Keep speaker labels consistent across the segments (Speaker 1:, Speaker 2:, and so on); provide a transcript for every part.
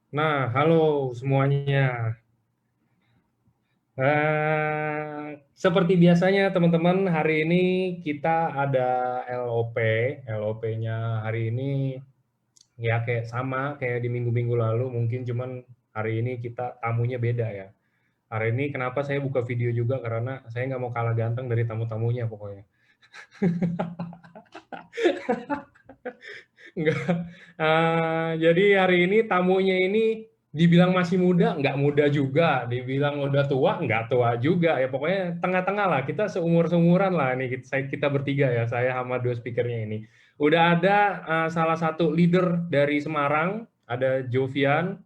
Speaker 1: Nah, halo semuanya. Seperti biasanya teman-teman, hari ini kita ada LOP. LOP-nya hari ini ya kayak sama kayak di minggu-minggu lalu, mungkin cuman hari ini kita tamunya beda ya. Hari ini kenapa saya buka video juga karena saya nggak mau kalah ganteng dari tamu-tamunya pokoknya. Enggak. Jadi hari ini tamunya ini dibilang masih muda, nggak muda juga. Dibilang udah tua, nggak tua juga. Ya pokoknya tengah-tengah lah. Kita seumur-seumuran lah. Ini kita bertiga ya, saya sama dua speakernya ini. Udah ada salah satu leader dari Semarang, ada Jovian,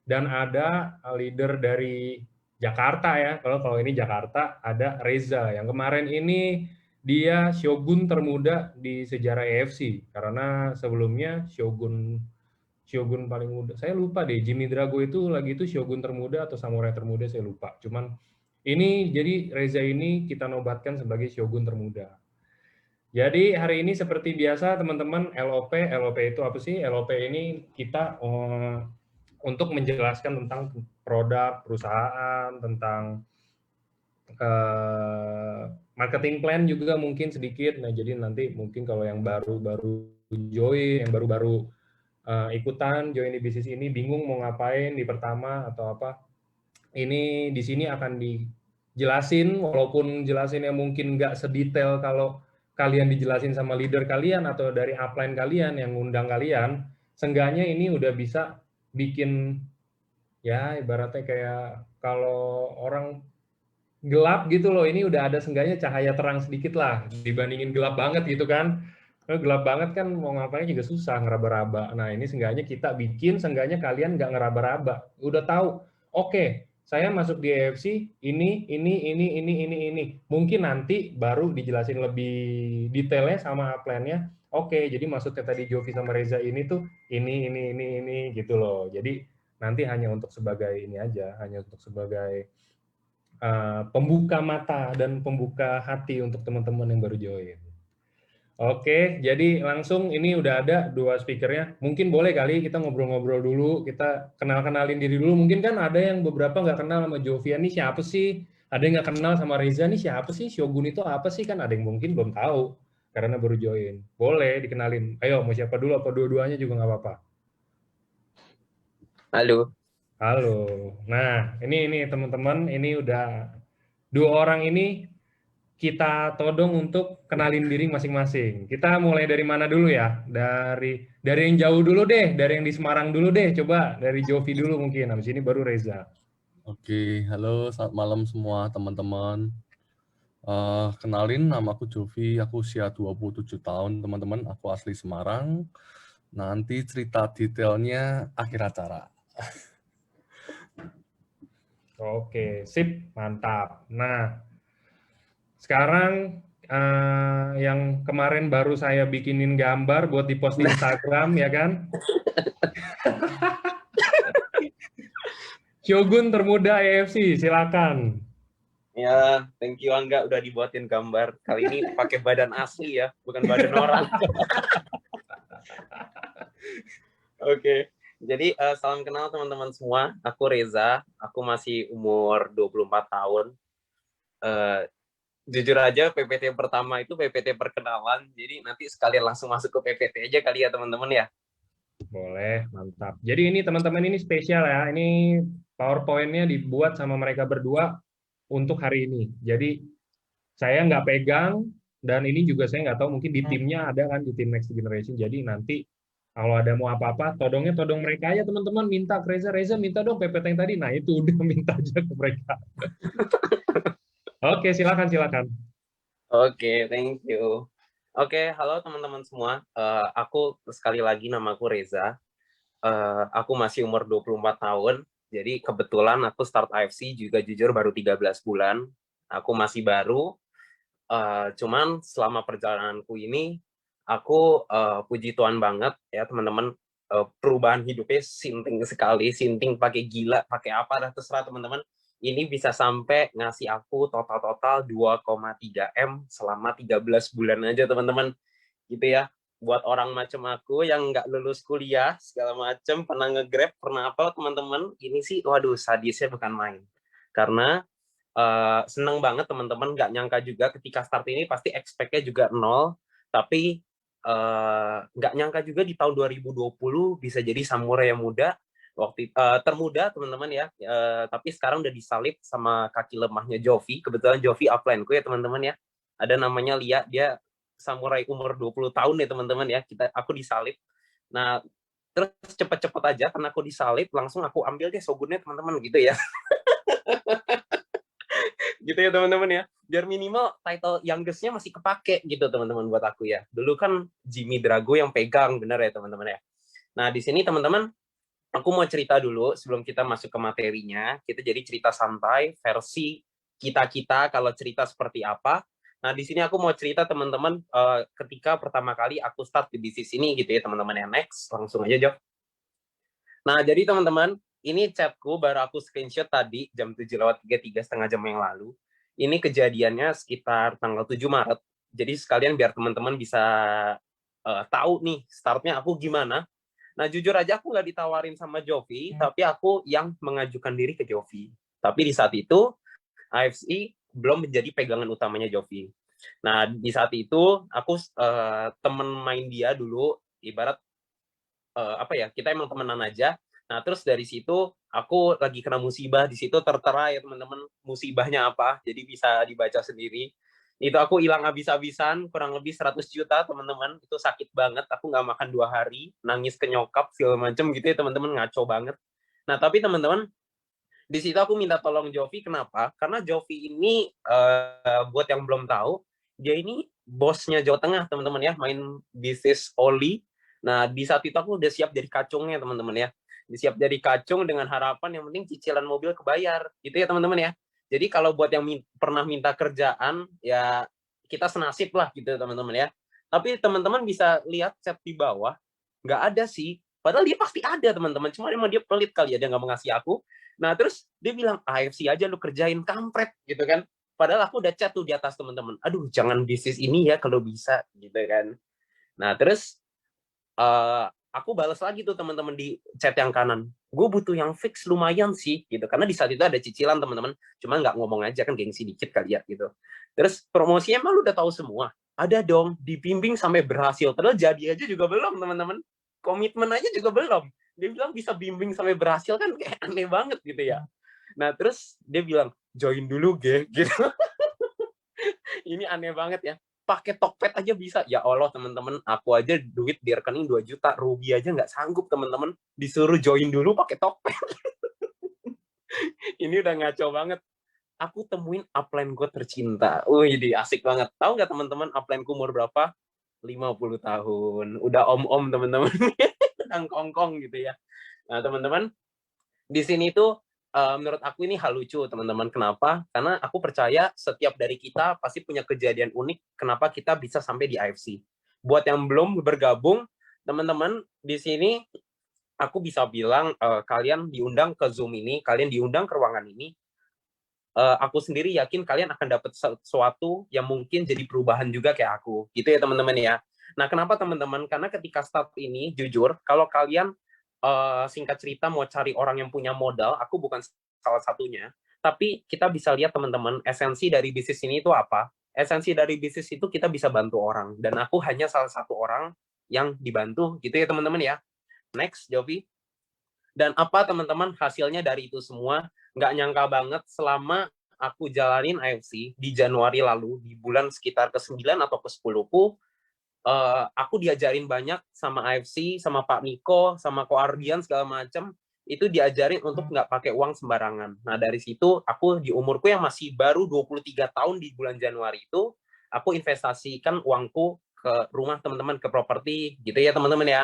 Speaker 1: dan ada leader dari Jakarta ya. Kalau ini Jakarta, ada Reza. Yang kemarin ini dia shogun termuda di sejarah AFC karena sebelumnya shogun shogun paling muda. Saya lupa deh Jimmy Drago itu lagi itu shogun termuda atau samurai termuda saya lupa. Cuman ini jadi Reza ini kita nobatkan sebagai shogun termuda. Jadi hari ini seperti biasa teman-teman LOP itu apa sih? LOP ini kita untuk menjelaskan tentang produk perusahaan, tentang marketing plan juga mungkin sedikit. Nah, jadi nanti mungkin kalau yang baru-baru join, yang baru-baru ikutan join di bisnis ini, bingung mau ngapain di pertama atau apa, ini di sini akan dijelasin, walaupun jelasinnya mungkin nggak sedetail kalau kalian dijelasin sama leader kalian atau dari upline kalian yang ngundang kalian, seenggaknya ini udah bisa bikin ya ibaratnya kayak kalau orang gelap gitu loh, ini udah ada seenggaknya cahaya terang sedikit lah dibandingin gelap banget gitu kan. Kalau gelap banget kan mau ngapain juga susah ngeraba-raba. Nah ini seenggaknya kita bikin, seenggaknya kalian nggak ngeraba-raba. Udah tahu, oke, saya masuk di EFC, ini. Mungkin nanti baru dijelasin lebih detailnya sama plan-nya. Oke, jadi maksudnya tadi Jovi sama Reza ini tuh ini gitu loh. Jadi nanti hanya untuk sebagai ini aja, hanya untuk sebagai pembuka mata dan pembuka hati untuk teman-teman yang baru join. Oke, jadi langsung ini udah ada dua speakernya. Mungkin boleh kali kita ngobrol-ngobrol dulu, kita kenal-kenalin diri dulu. Mungkin kan ada yang beberapa nggak kenal sama Jovian nih siapa sih? Ada yang nggak kenal sama Reza nih siapa sih? Shogun itu apa sih? Kan ada yang mungkin belum tahu karena baru join. Boleh dikenalin. Ayo, mau siapa dulu apa dua-duanya juga nggak apa-apa.
Speaker 2: Halo.
Speaker 1: Halo. Nah, ini teman-teman, ini udah dua orang ini kita todong untuk kenalin diri masing-masing. Kita mulai dari mana dulu ya? Dari yang jauh dulu deh, dari yang di Semarang dulu deh. Coba dari Jovi dulu mungkin. Habis ini baru Reza.
Speaker 3: Oke, halo, selamat malam semua teman-teman. Kenalin, nama aku Jovi, aku usia 27 tahun, teman-teman. Aku asli Semarang. Nanti cerita detailnya akhir acara.
Speaker 1: Oke, sip, mantap. Nah, sekarang yang kemarin baru saya bikinin gambar buat dipost di Instagram, ya kan? Shogun termuda AFC, silakan.
Speaker 2: Ya, thank you Angga udah dibuatin gambar. Kali ini pakai badan asli ya, bukan badan orang. Oke. Jadi salam kenal teman-teman semua. Aku Reza, aku masih umur 24 tahun. Uh, jujur aja PPT pertama itu PPT perkenalan. Jadi nanti sekalian langsung masuk ke PPT aja kali ya teman-teman ya.
Speaker 1: Boleh, mantap. Jadi ini teman-teman ini spesial ya. Ini PowerPoint-nya dibuat sama mereka berdua untuk hari ini. Jadi saya nggak pegang dan ini juga saya nggak tahu mungkin di timnya ada kan di tim Next Generation. Jadi nanti kalau ada mau apa-apa, todongnya todong mereka aja teman-teman. Minta ke Reza, Reza minta dong PPT yang tadi. Nah itu udah minta aja ke mereka. Oke, silakan silakan.
Speaker 2: Oke, thank you. Oke, halo teman-teman semua. Aku sekali lagi namaku Reza. Aku masih umur 24 tahun. Jadi kebetulan aku start AFC juga jujur baru 13 bulan. Aku masih baru. Cuman selama perjalananku ini, aku puji Tuhan banget ya teman-teman. Perubahan hidupnya sinting sekali. Sinting pakai gila, pakai apa, dah terserah teman-teman. Ini bisa sampai ngasih aku total-total 2,3 M selama 13 bulan aja teman-teman. Gitu ya. buat orang macam aku yang nggak lulus kuliah segala macam, pernah nge-grab, pernah apa teman-teman, ini sih waduh sadisnya bukan main. Karena seneng banget teman-teman, nggak nyangka juga ketika start ini pasti expect-nya juga nol, tapi nggak nyangka juga di tahun 2020 bisa jadi samurai yang muda, termuda teman-teman ya, tapi sekarang udah disalib sama kaki lemahnya Jovi. Kebetulan Jovi upline-ku ya teman-teman ya, ada namanya Lia, dia samurai umur 20 tahun ya teman-teman ya, aku disalib. Nah, terus cepet-cepet aja karena aku disalib, langsung aku ambil deh shogunnya teman-teman gitu ya. Gitu ya teman-teman ya. Biar minimal title youngest-nya masih kepake gitu teman-teman buat aku ya. Dulu kan Jimmy Drago yang pegang, bener ya teman-teman ya. Nah, di sini teman-teman, aku mau cerita dulu sebelum kita masuk ke materinya. Kita jadi cerita santai versi kita-kita kalau cerita seperti apa. Nah, di sini aku mau cerita teman-teman ketika pertama kali aku start di bisnis ini gitu ya teman-teman ya. Next, langsung aja Jo. Nah, jadi teman-teman, ini chatku baru aku screenshot tadi jam 7:33 setengah jam yang lalu. Ini kejadiannya sekitar tanggal 7 Maret. Jadi sekalian biar teman-teman bisa tahu nih startnya aku gimana. Nah, jujur aja aku nggak ditawarin sama Jovi, tapi aku yang mengajukan diri ke Jovi. Tapi di saat itu, AFC belum menjadi pegangan utamanya Jovi. Nah, di saat itu, aku temen main dia dulu, ibarat apa ya, kita emang temenan aja. Nah, terus dari situ, aku lagi kena musibah, di situ tertera ya teman-teman, musibahnya apa, jadi bisa dibaca sendiri. Itu aku hilang habis-habisan, kurang lebih 100 juta teman-teman, itu sakit banget, aku nggak makan 2 hari, nangis ke nyokap, segala macem gitu ya teman-teman, ngaco banget. Nah, tapi teman-teman, di situ aku minta tolong Jovi, kenapa? Karena Jovi ini, buat yang belum tahu, dia ini bosnya Jawa Tengah, teman-teman ya, main bisnis oli. Nah, di saat itu aku udah siap jadi kacungnya, teman-teman ya. Siap jadi kacung dengan harapan yang penting cicilan mobil kebayar, gitu ya teman-teman ya. Jadi kalau buat yang pernah minta kerjaan, ya kita senasib lah gitu teman-teman ya. Tapi teman-teman bisa lihat chat di bawah, nggak ada sih. Padahal dia pasti ada teman-teman, cuma emang dia pelit kali ya, dia nggak mau ngasih aku. Nah terus dia bilang, AFC aja lu kerjain, kampret gitu kan. Padahal aku udah chat tuh di atas teman-teman, aduh jangan bisnis ini ya kalau bisa gitu kan. Nah terus aku balas lagi tuh teman-teman di chat yang kanan, gue butuh yang fix lumayan sih gitu, karena di saat itu ada cicilan teman-teman, cuma nggak ngomong aja kan, gengsi dikit kali ya gitu. Terus promosinya emang lu udah tahu semua? Ada dong, dibimbing sampai berhasil, padahal jadi aja juga belum teman-teman, komitmen aja juga belum. Dia bilang bisa bimbing sampai berhasil, kan kayak aneh banget gitu ya. Nah terus dia bilang join dulu gitu. Ini aneh banget ya, pakai Tokped aja bisa. Ya Allah teman-teman, aku aja duit di rekening 2 juta, Ruby aja nggak sanggup teman-teman, disuruh join dulu pakai Tokped. Ini udah ngaco banget. Aku temuin upline gue tercinta. Wih, asik banget. Tahu nggak teman-teman upline ku umur berapa? 50 tahun. Udah om-om teman-teman. Udah kongkong gitu ya. Nah teman-teman, di sini tuh menurut aku ini hal lucu teman-teman. Kenapa? Karena aku percaya setiap dari kita pasti punya kejadian unik kenapa kita bisa sampai di AFC. Buat yang belum bergabung, teman-teman, di sini aku bisa bilang kalian diundang ke Zoom ini, kalian diundang ke ruangan ini, aku sendiri yakin kalian akan dapat sesuatu yang mungkin jadi perubahan juga kayak aku. Gitu ya teman-teman ya. Nah, kenapa teman-teman? Karena ketika start ini, jujur, kalau kalian singkat cerita mau cari orang yang punya modal, aku bukan salah satunya. Tapi kita bisa lihat teman-teman, esensi dari bisnis ini itu apa? Esensi dari bisnis itu kita bisa bantu orang. Dan aku hanya salah satu orang yang dibantu, gitu ya teman-teman ya. Next, Jovi. Dan apa teman-teman hasilnya dari itu semua? Nggak nyangka banget selama aku jalanin AFC di Januari lalu, di bulan sekitar ke-9 atau ke-10 aku diajarin banyak sama AFC, sama Pak Niko, sama Ko Ardian segala macam. Itu diajarin untuk nggak pakai uang sembarangan. Nah, dari situ aku di umurku yang masih baru 23 tahun di bulan Januari itu, aku investasikan uangku ke rumah teman-teman, ke properti, gitu ya teman-teman ya.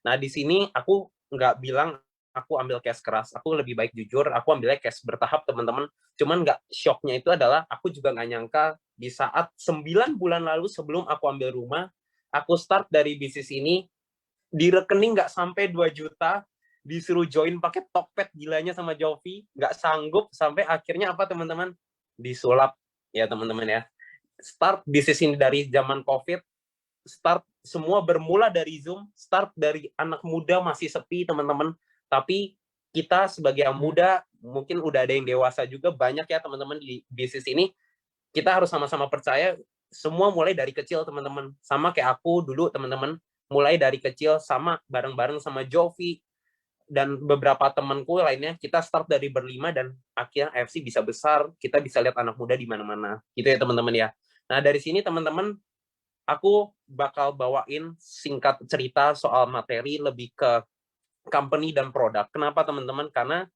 Speaker 2: Nah, di sini aku nggak bilang aku ambil cash keras, aku lebih baik jujur, aku ambilnya cash bertahap teman-teman. Cuman nggak shocknya itu adalah aku juga nggak nyangka di saat 9 bulan lalu sebelum aku ambil rumah, aku start dari bisnis ini, di rekening nggak sampai 2 juta, disuruh join pakai Tokped gilanya sama Jovi, nggak sanggup, sampai akhirnya apa teman-teman? Disulap ya teman-teman ya. Start bisnis ini dari zaman COVID, start semua bermula dari Zoom, start dari anak muda masih sepi teman-teman, tapi kita sebagai yang muda, mungkin udah ada yang dewasa juga, banyak ya teman-teman di bisnis ini, kita harus sama-sama percaya, semua mulai dari kecil teman-teman, sama kayak aku dulu teman-teman, mulai dari kecil sama bareng-bareng sama Jovi, dan beberapa temanku lainnya, kita start dari berlima, dan akhirnya AFC bisa besar, kita bisa lihat anak muda di mana-mana, gitu ya teman-teman ya. Nah dari sini teman-teman, aku bakal bawain singkat cerita soal materi lebih ke company dan produk. Kenapa teman-teman? Karena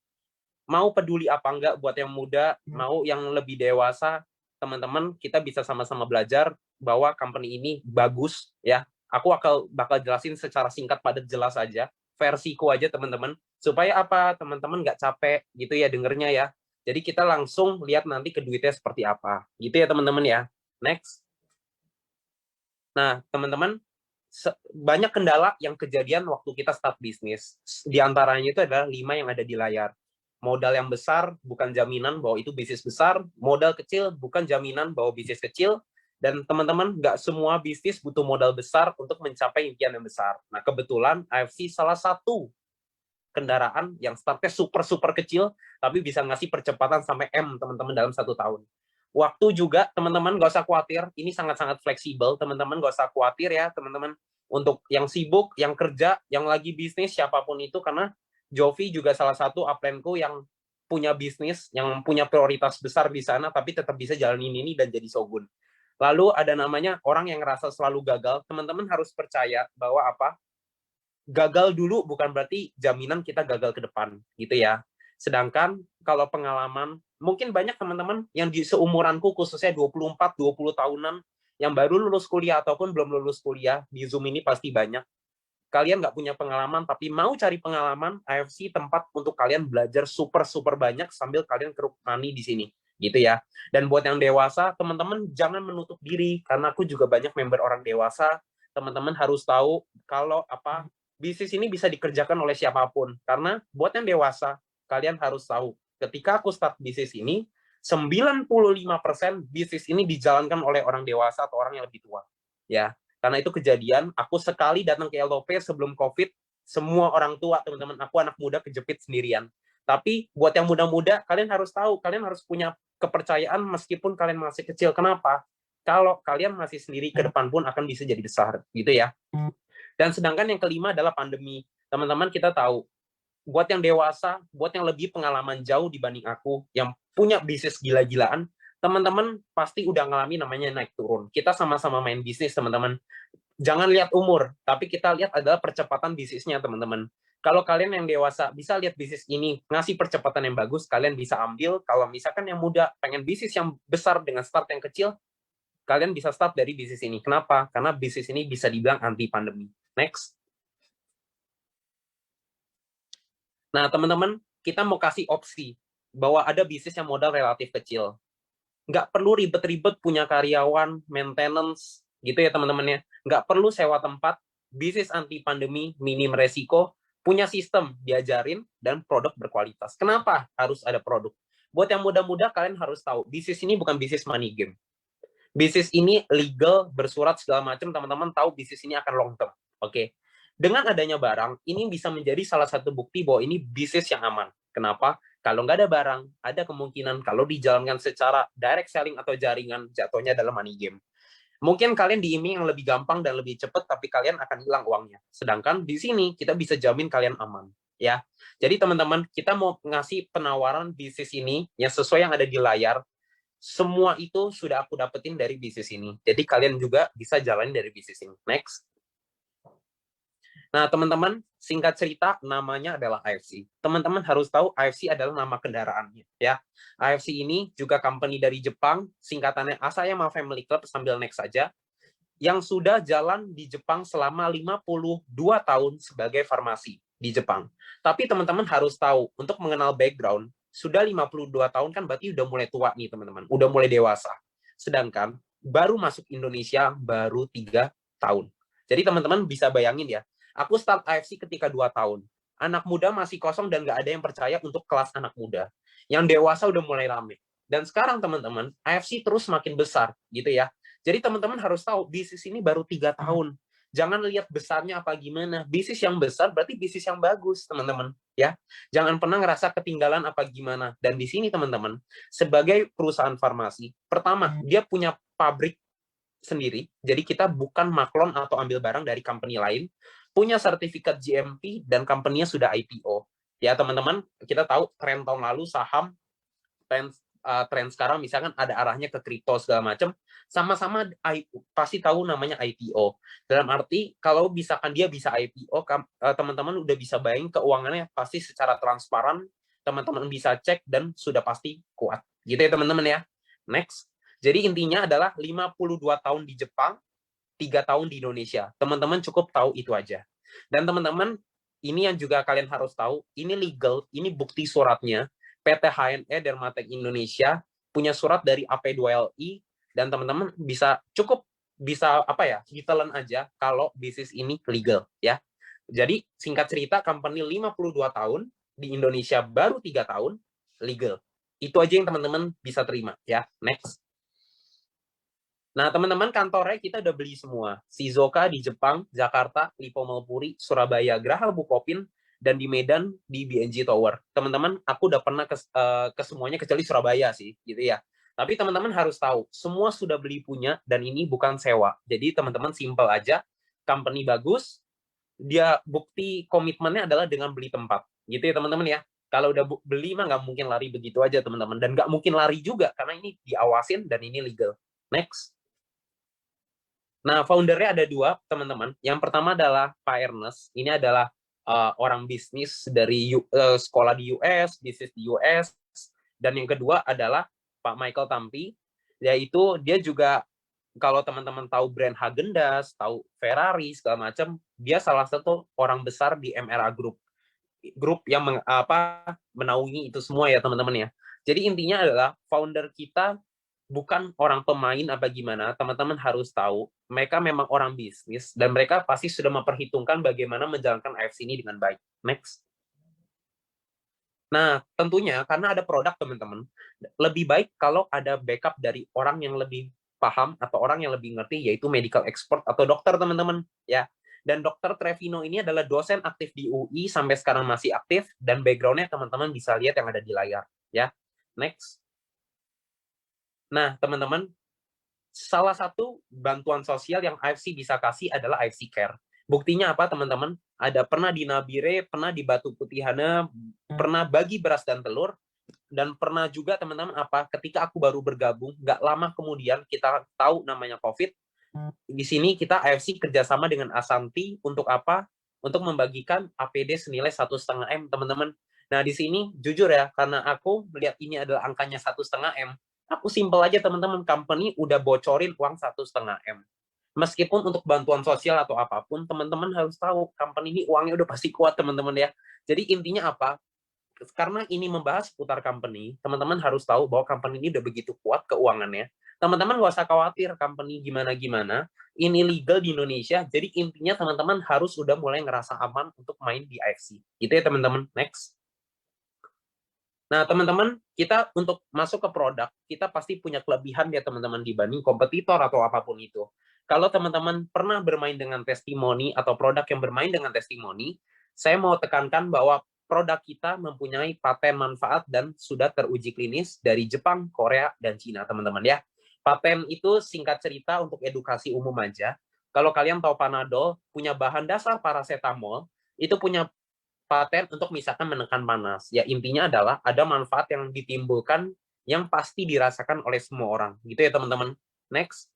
Speaker 2: mau peduli apa enggak buat yang muda, mau yang lebih dewasa, teman-teman kita bisa sama-sama belajar bahwa company ini bagus ya. Aku bakal jelasin secara singkat padat jelas aja, versiku aja teman-teman, supaya apa teman-teman nggak capek gitu ya dengernya ya. Jadi kita langsung lihat nanti ke duitnya seperti apa, gitu ya teman-teman ya. Next. Nah, teman-teman, banyak kendala yang kejadian waktu kita start bisnis. Di antaranya itu adalah 5 yang ada di layar. Modal yang besar bukan jaminan bahwa itu bisnis besar, modal kecil bukan jaminan bahwa bisnis kecil, dan teman-teman, nggak semua bisnis butuh modal besar untuk mencapai impian yang besar. Nah, kebetulan AFC salah satu kendaraan yang startnya super kecil, tapi bisa ngasih percepatan sampai M, teman-teman, dalam 1 tahun. Waktu juga, teman-teman, nggak usah khawatir, ini sangat-sangat fleksibel, teman-teman, nggak usah khawatir ya, teman-teman, untuk yang sibuk, yang kerja, yang lagi bisnis, siapapun itu, karena Jovi juga salah satu upline-ku yang punya bisnis, yang punya prioritas besar di sana, tapi tetap bisa jalanin ini dan jadi shogun. Lalu ada namanya orang yang ngerasa selalu gagal, teman-teman harus percaya bahwa apa? Gagal dulu bukan berarti jaminan kita gagal ke depan, gitu ya. Sedangkan kalau pengalaman, mungkin banyak teman-teman yang di seumuranku, khususnya 24-20 tahunan, yang baru lulus kuliah ataupun belum lulus kuliah, di Zoom ini pasti banyak. Kalian nggak punya pengalaman, tapi mau cari pengalaman, AFC tempat untuk kalian belajar super banyak sambil kalian keruk money di sini, gitu ya. Dan buat yang dewasa, teman-teman jangan menutup diri, karena aku juga banyak member orang dewasa, teman-teman harus tahu kalau apa bisnis ini bisa dikerjakan oleh siapapun. Karena buat yang dewasa, kalian harus tahu, ketika aku start bisnis ini, 95% bisnis ini dijalankan oleh orang dewasa atau orang yang lebih tua. Ya, karena itu kejadian, aku sekali datang ke LOP sebelum COVID, semua orang tua, teman-teman, aku anak muda kejepit sendirian. Tapi buat yang muda-muda, kalian harus tahu, kalian harus punya kepercayaan meskipun kalian masih kecil. Kenapa? Kalau kalian masih sendiri, ke depan pun akan bisa jadi besar, gitu ya. Dan sedangkan yang kelima adalah pandemi. Teman-teman, kita tahu, buat yang dewasa, buat yang lebih pengalaman jauh dibanding aku, yang punya bisnis gila-gilaan, teman-teman pasti udah ngalami namanya naik turun. Kita sama-sama main bisnis, teman-teman. Jangan lihat umur, tapi kita lihat adalah percepatan bisnisnya, teman-teman. Kalau kalian yang dewasa bisa lihat bisnis ini, ngasih percepatan yang bagus, kalian bisa ambil. Kalau misalkan yang muda pengen bisnis yang besar dengan start yang kecil, kalian bisa start dari bisnis ini. Kenapa? Karena bisnis ini bisa dibilang anti pandemi. Next. Nah, teman-teman, kita mau kasih opsi bahwa ada bisnis yang modal relatif kecil. Nggak perlu ribet-ribet punya karyawan, maintenance, gitu ya teman-teman ya. Nggak perlu sewa tempat, bisnis anti pandemi, minim resiko, punya sistem, diajarin, dan produk berkualitas. Kenapa harus ada produk? Buat yang muda-muda, kalian harus tahu, bisnis ini bukan bisnis money game. Bisnis ini legal, bersurat segala macam, teman-teman tahu bisnis ini akan long term. Oke. Dengan adanya barang, ini bisa menjadi salah satu bukti bahwa ini bisnis yang aman. Kenapa? Kalau nggak ada barang, ada kemungkinan kalau dijalankan secara direct selling atau jaringan, jatuhnya dalam money game. Mungkin kalian diiming yang lebih gampang dan lebih cepat, tapi kalian akan hilang uangnya. Sedangkan di sini, kita bisa jamin kalian aman. Ya. Jadi teman-teman, kita mau ngasih penawaran bisnis ini yang sesuai yang ada di layar. Semua itu sudah aku dapetin dari bisnis ini. Jadi kalian juga bisa jalanin dari bisnis ini. Next. Nah, teman-teman, singkat cerita, namanya adalah AFC. Teman-teman harus tahu AFC adalah nama kendaraannya. Ya, AFC ini juga company dari Jepang, singkatannya Asayama Family Club, sambil next saja, yang sudah jalan di Jepang selama 52 tahun sebagai farmasi di Jepang. Tapi teman-teman harus tahu, untuk mengenal background, sudah 52 tahun kan berarti udah mulai tua nih, teman-teman. Udah mulai dewasa. Sedangkan, baru masuk Indonesia baru 3 tahun. Jadi teman-teman bisa bayangin ya, aku start AFC ketika 2 tahun. Anak muda masih kosong dan nggak ada yang percaya untuk kelas anak muda. Yang dewasa udah mulai rame. Dan sekarang teman-teman, AFC terus makin besar gitu ya. Jadi teman-teman harus tahu, bisnis ini baru 3 tahun. Jangan lihat besarnya apa gimana. Bisnis yang besar berarti bisnis yang bagus, teman-teman. Ya, jangan pernah ngerasa ketinggalan apa gimana. Dan di sini, teman-teman, sebagai perusahaan farmasi, pertama, dia punya pabrik sendiri. Jadi kita bukan maklon atau ambil barang dari company lain. Punya sertifikat GMP dan company-nya sudah IPO. Ya, teman-teman, kita tahu tren tahun lalu saham, tren sekarang misalkan ada arahnya ke kripto segala macam, sama-sama pasti tahu namanya IPO. Dalam arti kalau misalkan dia bisa IPO, teman-teman udah bisa bayangin keuangannya pasti secara transparan, teman-teman bisa cek dan sudah pasti kuat. Gitu ya teman-teman ya. Next. Jadi intinya adalah 52 tahun di Jepang, 3 tahun di Indonesia. Teman-teman cukup tahu itu aja. Dan teman-teman, ini yang juga kalian harus tahu, ini legal, ini bukti suratnya. PT HNE Dermatech Indonesia punya surat dari AP2LI, dan teman-teman cukup bisa ditelan aja kalau bisnis ini legal ya. Jadi singkat cerita, company 52 tahun di Indonesia baru 3 tahun legal. Itu aja yang teman-teman bisa terima ya. Next. Nah, teman-teman, kantornya kita udah beli semua. Shizuoka di Jepang, Jakarta, Lippo Mall, Surabaya, Geraha Bukopin, dan di Medan di BNG Tower. Teman-teman, aku udah pernah ke semuanya kecuali Surabaya sih, gitu ya. Tapi teman-teman harus tahu, semua sudah beli punya dan ini bukan sewa. Jadi teman-teman simple aja, company bagus, dia bukti komitmennya adalah dengan beli tempat. Gitu ya teman-teman ya. Kalau udah beli mah nggak mungkin lari begitu aja teman-teman. Dan nggak mungkin lari juga karena ini diawasin dan ini legal. Next. Nah, foundernya ada 2, teman-teman. Yang pertama adalah Pak Ernest. Ini adalah orang bisnis dari sekolah di US, bisnis di US. Dan yang kedua adalah Pak Michael Tampi, yaitu dia juga, kalau teman-teman tahu brand Häagen-Dazs, tahu Ferrari, segala macam, dia salah satu orang besar di MRA Group. Grup yang menaungi itu semua ya, teman-teman ya. Jadi intinya adalah founder kita bukan orang pemain apa gimana, teman-teman harus tahu, mereka memang orang bisnis, dan mereka pasti sudah memperhitungkan bagaimana menjalankan AFC ini dengan baik. Next. Nah, tentunya karena ada produk, teman-teman, lebih baik kalau ada backup dari orang yang lebih paham atau orang yang lebih ngerti, yaitu medical expert atau dokter, teman-teman. Ya. Dan Dr. Trevino ini adalah dosen aktif di UI, sampai sekarang masih aktif, dan background-nya teman-teman bisa lihat yang ada di layar. Ya. Next. Nah, teman-teman, salah satu bantuan sosial yang AFC bisa kasih adalah AFC Care. Buktinya apa, teman-teman? Ada pernah di Nabire, pernah di Batu Putihana, pernah bagi beras dan telur, dan pernah juga, teman-teman, ketika aku baru bergabung, nggak lama kemudian kita tahu namanya COVID. Di sini kita AFC kerjasama dengan Asanti untuk apa? Untuk membagikan APD senilai 1,5 M, teman-teman. Nah, di sini jujur ya, karena aku melihat ini adalah angkanya 1,5 M, aku simpel aja, teman-teman, company udah bocorin uang 1,5 M. Meskipun untuk bantuan sosial atau apapun, teman-teman harus tahu, company ini uangnya udah pasti kuat, teman-teman ya. Jadi intinya apa? Karena ini membahas seputar company, teman-teman harus tahu bahwa company ini udah begitu kuat keuangannya. Teman-teman nggak usah khawatir company gimana-gimana, ini legal di Indonesia, jadi intinya teman-teman harus udah mulai ngerasa aman untuk main di AFC. Gitu ya teman-teman. Next. Nah, teman-teman, kita untuk masuk ke produk, kita pasti punya kelebihan ya teman-teman dibanding kompetitor atau apapun itu. Kalau teman-teman pernah bermain dengan testimoni atau produk yang bermain dengan testimoni, saya mau tekankan bahwa produk kita mempunyai paten manfaat dan sudah teruji klinis dari Jepang, Korea, dan Cina, teman-teman ya. Paten itu singkat cerita untuk edukasi umum aja. Kalau kalian tahu Panadol, punya bahan dasar paracetamol, itu punya paten untuk misalkan menekan panas. Ya intinya adalah ada manfaat yang ditimbulkan yang pasti dirasakan oleh semua orang. Gitu ya teman-teman. Next.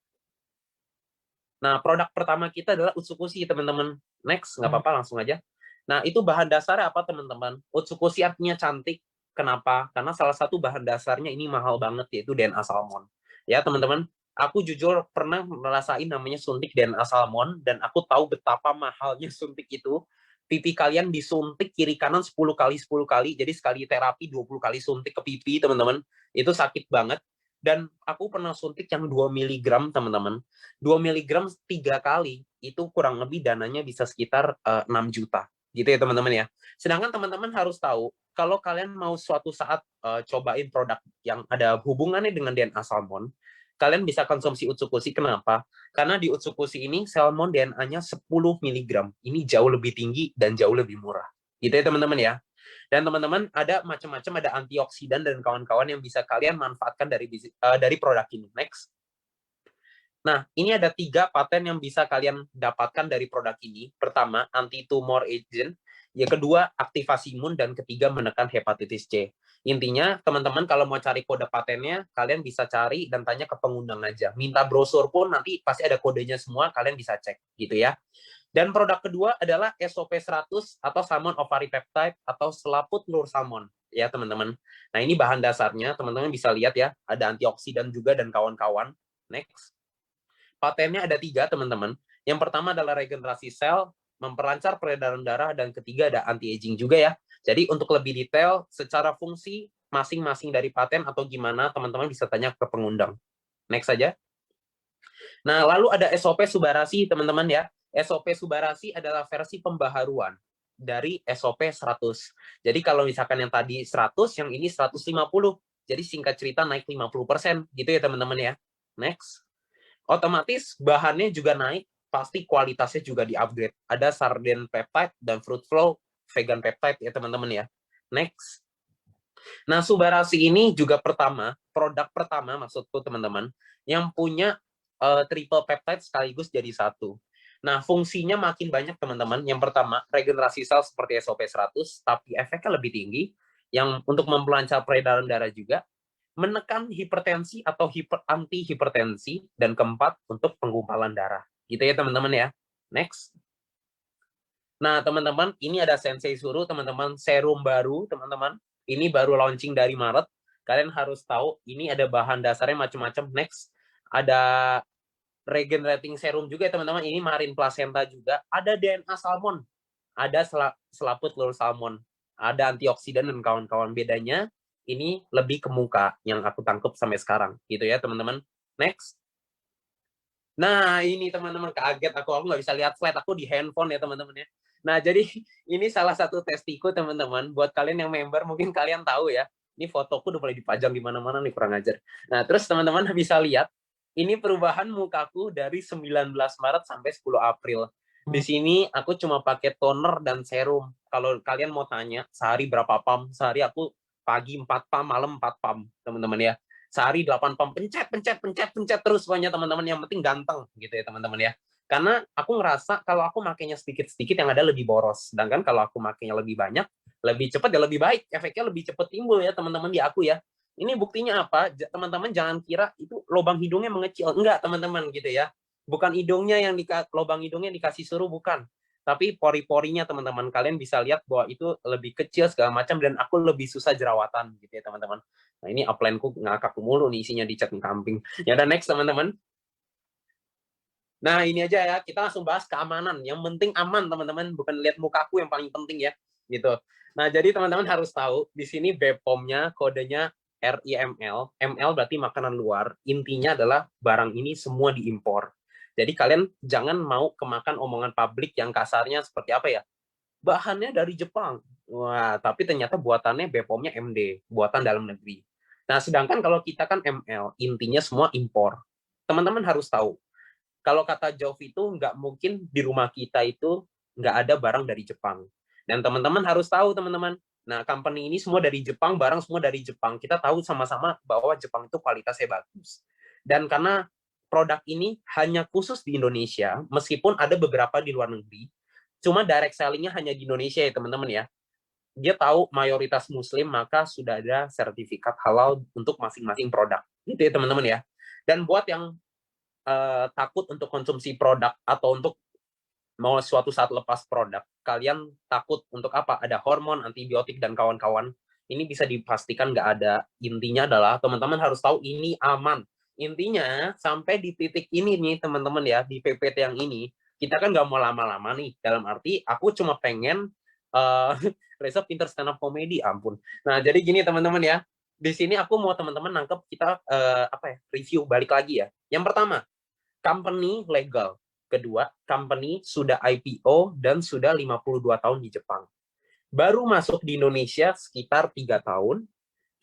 Speaker 2: Nah, produk pertama kita adalah Utsukushi, teman-teman. Next, nggak apa-apa, langsung aja. Nah, itu bahan dasarnya apa, teman-teman? Utsukushi artinya cantik. Kenapa? Karena salah satu bahan dasarnya ini mahal banget, yaitu DNA salmon. Ya, teman-teman, aku jujur pernah merasain namanya suntik DNA salmon, dan aku tahu betapa mahalnya suntik itu. Pipi kalian disuntik kiri kanan 10 kali 10 kali, jadi sekali terapi 20 kali suntik ke pipi, teman-teman. Itu sakit banget. Dan aku pernah suntik yang 2 mg, teman-teman. 2 mg 3 kali, itu kurang lebih dananya bisa sekitar 6 juta. Gitu ya, teman-teman ya. Sedangkan teman-teman harus tahu, kalau kalian mau suatu saat cobain produk yang ada hubungannya dengan DNA salmon, kalian bisa konsumsi Utsukushi. Kenapa? Karena di Utsukushi ini salmon DNA-nya 10 mg. Ini jauh lebih tinggi dan jauh lebih murah. Gitu ya teman-teman ya. Dan teman-teman ada macam-macam, ada antioksidan dan kawan-kawan yang bisa kalian manfaatkan dari produk ini. Next. Nah, ini ada 3 paten yang bisa kalian dapatkan dari produk ini. Pertama, anti-tumor agent. Yang kedua, aktivasi imun. Dan ketiga, menekan hepatitis C. Intinya, teman-teman kalau mau cari kode patennya, kalian bisa cari dan tanya ke pengundang aja. Minta brosur pun nanti pasti ada kodenya semua, kalian bisa cek. Gitu ya. Dan produk kedua adalah SOP 100 atau salmon ovary peptide atau selaput telur salmon. Ya, teman-teman. Nah, ini bahan dasarnya. Teman-teman bisa lihat ya. Ada antioksidan juga dan kawan-kawan. Next. Patennya ada 3, teman-teman. Yang pertama adalah regenerasi sel, memperlancar peredaran darah, dan ketiga ada anti-aging juga ya. Jadi untuk lebih detail, secara fungsi masing-masing dari paten atau gimana, teman-teman bisa tanya ke pengundang. Next saja. Nah, lalu ada SOP Subarashi, teman-teman ya. SOP Subarashi adalah versi pembaharuan dari SOP 100. Jadi kalau misalkan yang tadi 100, yang ini 150. Jadi singkat cerita naik 50%. Gitu ya, teman-teman ya. Next. Otomatis bahannya juga naik, pasti kualitasnya juga di-upgrade. Ada sarden peptide dan fruit flow vegan peptide ya teman-teman ya. Next. Nah, Subarashi ini juga produk pertama maksudku teman-teman, yang punya triple peptide sekaligus jadi satu. Nah, fungsinya makin banyak teman-teman. Yang pertama, regenerasi sel seperti SOP 100, tapi efeknya lebih tinggi, yang untuk memperlancar peredaran darah juga, menekan hipertensi atau anti-hipertensi, dan keempat untuk penggumpalan darah. Gitu ya teman-teman ya. Next. Nah teman-teman, ini ada Sensei Suru teman-teman, serum baru teman-teman. Ini baru launching dari Maret. Kalian harus tahu ini ada bahan dasarnya macam-macam. Next. Ada regenerating serum juga ya teman-teman. Ini marine placenta juga. Ada DNA salmon. Ada selaput telur salmon. Ada antioksidan dan kawan-kawan. Bedanya ini lebih ke muka yang aku tangkap sampai sekarang gitu ya teman-teman. Next. Nah ini teman-teman, kaget aku nggak bisa lihat slide aku di handphone ya teman-teman ya. Nah jadi ini salah satu testiku teman-teman, buat kalian yang member mungkin kalian tahu ya, ini fotoku udah mulai dipajang di mana-mana nih, kurang ajar. Nah terus teman-teman bisa lihat ini perubahan mukaku dari 19 Maret sampai 10 April. Di sini aku cuma pakai toner dan serum. Kalau kalian mau tanya sehari berapa pump, sehari aku pagi 4 pump, malam 4 pump, teman-teman ya. Sehari 8 pump, pencet terus pokoknya teman-teman, yang penting ganteng gitu ya teman-teman ya. Karena aku ngerasa kalau aku makainya sedikit-sedikit yang ada lebih boros. Sedangkan kalau aku makainya lebih banyak, lebih cepat ya lebih baik. Efeknya lebih cepat timbul ya teman-teman di aku ya. Ini buktinya apa? Teman-teman jangan kira itu lubang hidungnya mengecil. Enggak teman-teman gitu ya. Bukan hidungnya yang lubang hidungnya dikasih suruh, bukan. Tapi pori-porinya teman-teman, kalian bisa lihat bahwa itu lebih kecil segala macam, dan aku lebih susah jerawatan gitu ya teman-teman. Nah ini upline-ku ngakak mulu nih isinya di cat kambing. Ya udah next teman-teman. Nah ini aja ya, kita langsung bahas keamanan. Yang penting aman teman-teman, bukan lihat mukaku yang paling penting ya gitu. Nah jadi teman-teman harus tahu di sini BPOM-nya kodenya RIML. ML berarti makanan luar. Intinya adalah barang ini semua diimpor. Jadi kalian jangan mau kemakan omongan publik yang kasarnya seperti apa ya, bahannya dari Jepang. Wah, tapi ternyata buatannya BPOM-nya MD, buatan dalam negeri. Nah, sedangkan kalau kita kan ML, intinya semua impor. Teman-teman harus tahu, kalau kata Jov itu nggak mungkin di rumah kita itu nggak ada barang dari Jepang. Dan teman-teman harus tahu, teman-teman. Nah, company ini semua dari Jepang, barang semua dari Jepang. Kita tahu sama-sama bahwa Jepang itu kualitasnya bagus. Dan karena produk ini hanya khusus di Indonesia, meskipun ada beberapa di luar negeri, cuma direct selling-nya hanya di Indonesia ya teman-teman ya. Dia tahu mayoritas muslim, maka sudah ada sertifikat halal untuk masing-masing produk. Gitu ya teman-teman ya. Dan buat yang takut untuk konsumsi produk atau untuk mau suatu saat lepas produk, kalian takut untuk apa? Ada hormon, antibiotik, dan kawan-kawan. Ini bisa dipastikan nggak ada. Intinya adalah teman-teman harus tahu ini aman. Intinya sampai di titik ini nih teman-teman ya, di PPT yang ini, kita kan nggak mau lama-lama nih. Dalam arti aku cuma pengen Reza pinter stand up comedy, ampun. Nah jadi gini teman-teman ya, di sini aku mau teman-teman nangkep kita review balik lagi ya. Yang pertama, company legal. Kedua, company sudah IPO dan sudah 52 tahun di Jepang. Baru masuk di Indonesia sekitar 3 tahun.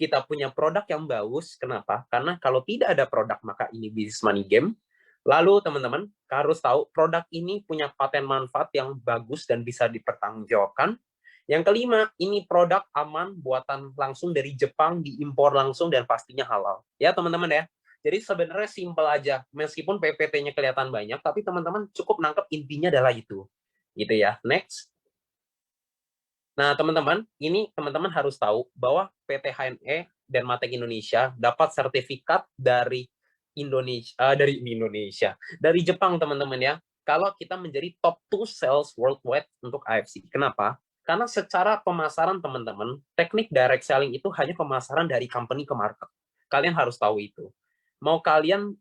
Speaker 2: kita punya produk yang bagus. Kenapa? Karena kalau tidak ada produk, maka ini business money game. Lalu teman-teman harus tahu produk ini punya paten manfaat yang bagus dan bisa dipertanggungjawabkan. Yang kelima, ini produk aman, buatan langsung dari Jepang, diimpor langsung dan pastinya halal. Ya teman-teman ya. Jadi sebenarnya simpel aja. Meskipun PPT-nya kelihatan banyak, tapi teman-teman cukup nangkep intinya adalah itu. Gitu ya. Next. Nah, teman-teman, ini teman-teman harus tahu bahwa PT HNE dan Matek Indonesia dapat sertifikat dari dari Jepang, teman-teman ya. Kalau kita menjadi top 2 sales worldwide untuk AFC. Kenapa? Karena secara pemasaran, teman-teman, teknik direct selling itu hanya pemasaran dari company ke market. Kalian harus tahu itu. Mau kalian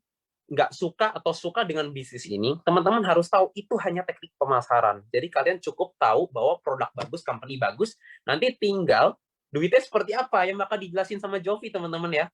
Speaker 2: nggak suka atau suka dengan bisnis ini, teman-teman harus tahu itu hanya teknik pemasaran. Jadi kalian cukup tahu bahwa produk bagus, company bagus, nanti tinggal duitnya seperti apa yang bakal dijelasin sama Jovi, teman-teman ya.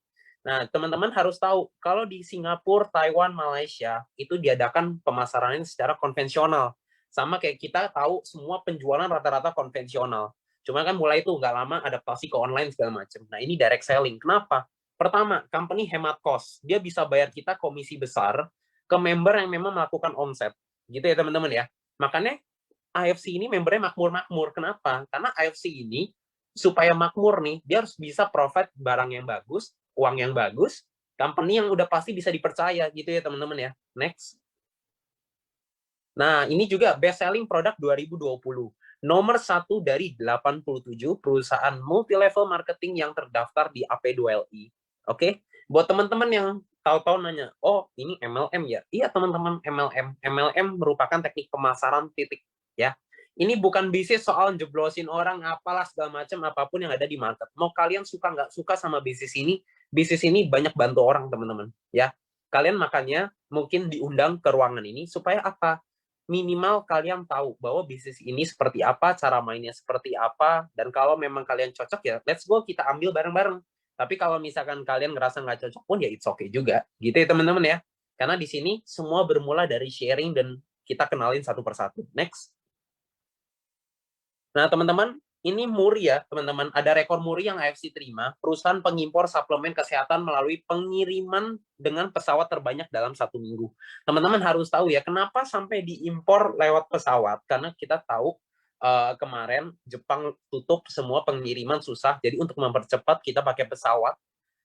Speaker 2: Nah, teman-teman harus tahu, kalau di Singapura, Taiwan, Malaysia, itu diadakan pemasarannya secara konvensional. Sama kayak kita tahu semua penjualan rata-rata konvensional. Cuma kan mulai itu nggak lama adaptasi ke online segala macam. Nah, ini direct selling. Kenapa? Pertama, company hemat cost. Dia bisa bayar kita komisi besar ke member yang memang melakukan omset. Gitu ya, teman-teman ya. Makanya AFC ini membernya makmur-makmur. Kenapa? Karena AFC ini supaya makmur nih, dia harus bisa provide barang yang bagus, uang yang bagus, company yang udah pasti bisa dipercaya gitu ya teman-teman ya. Next. Nah, ini juga best selling produk 2020. Nomor 1 dari 87 perusahaan multi-level marketing yang terdaftar di AP2LI. Oke? Buat teman-teman yang tahu-tahu nanya, oh ini MLM ya? Iya teman-teman, MLM. MLM merupakan teknik pemasaran titik. Ya. Ini bukan bisnis soal jeblosin orang, apalah segala macam, apapun yang ada di market. Mau kalian suka nggak suka sama bisnis ini banyak bantu orang, teman-teman. Ya. Kalian makanya mungkin diundang ke ruangan ini supaya apa? Minimal kalian tahu bahwa bisnis ini seperti apa, cara mainnya seperti apa, dan kalau memang kalian cocok ya, let's go, kita ambil bareng-bareng. Tapi kalau misalkan kalian ngerasa nggak cocok pun, ya it's okay juga. Gitu ya teman-teman ya. Karena di sini semua bermula dari sharing dan kita kenalin satu persatu. Next. Nah, teman-teman, ini Muri ya, teman-teman. Ada rekor Muri yang AFC terima, perusahaan pengimpor suplemen kesehatan melalui pengiriman dengan pesawat terbanyak dalam 1 minggu. Teman-teman harus tahu ya, kenapa sampai diimpor lewat pesawat? Karena kita tahu kemarin Jepang tutup semua pengiriman susah, jadi untuk mempercepat kita pakai pesawat.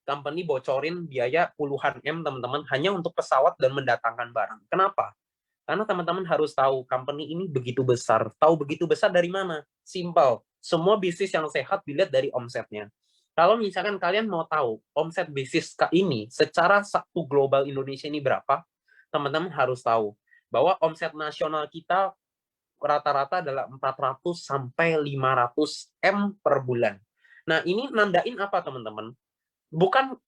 Speaker 2: Company bocorin biaya puluhan M, teman-teman, hanya untuk pesawat dan mendatangkan barang. Kenapa? Karena teman-teman harus tahu, company ini begitu besar. Tahu begitu besar dari mana? Simple. Semua bisnis yang sehat dilihat dari omsetnya. Kalau misalkan kalian mau tahu omset bisnis ini secara satu global Indonesia ini berapa, teman-teman harus tahu bahwa omset nasional kita rata-rata adalah 400 sampai 500 M per bulan. Nah, ini nandain apa, teman-teman? Bukan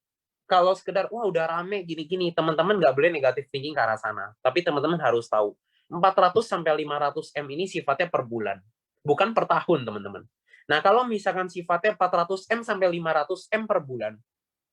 Speaker 2: kalau sekedar wah udah rame gini-gini, teman-teman nggak boleh negatif thinking ke arah sana. Tapi teman-teman harus tahu 400 sampai 500 M ini sifatnya per bulan, bukan per tahun, teman-teman. Nah, kalau misalkan sifatnya 400 M sampai 500 M per bulan,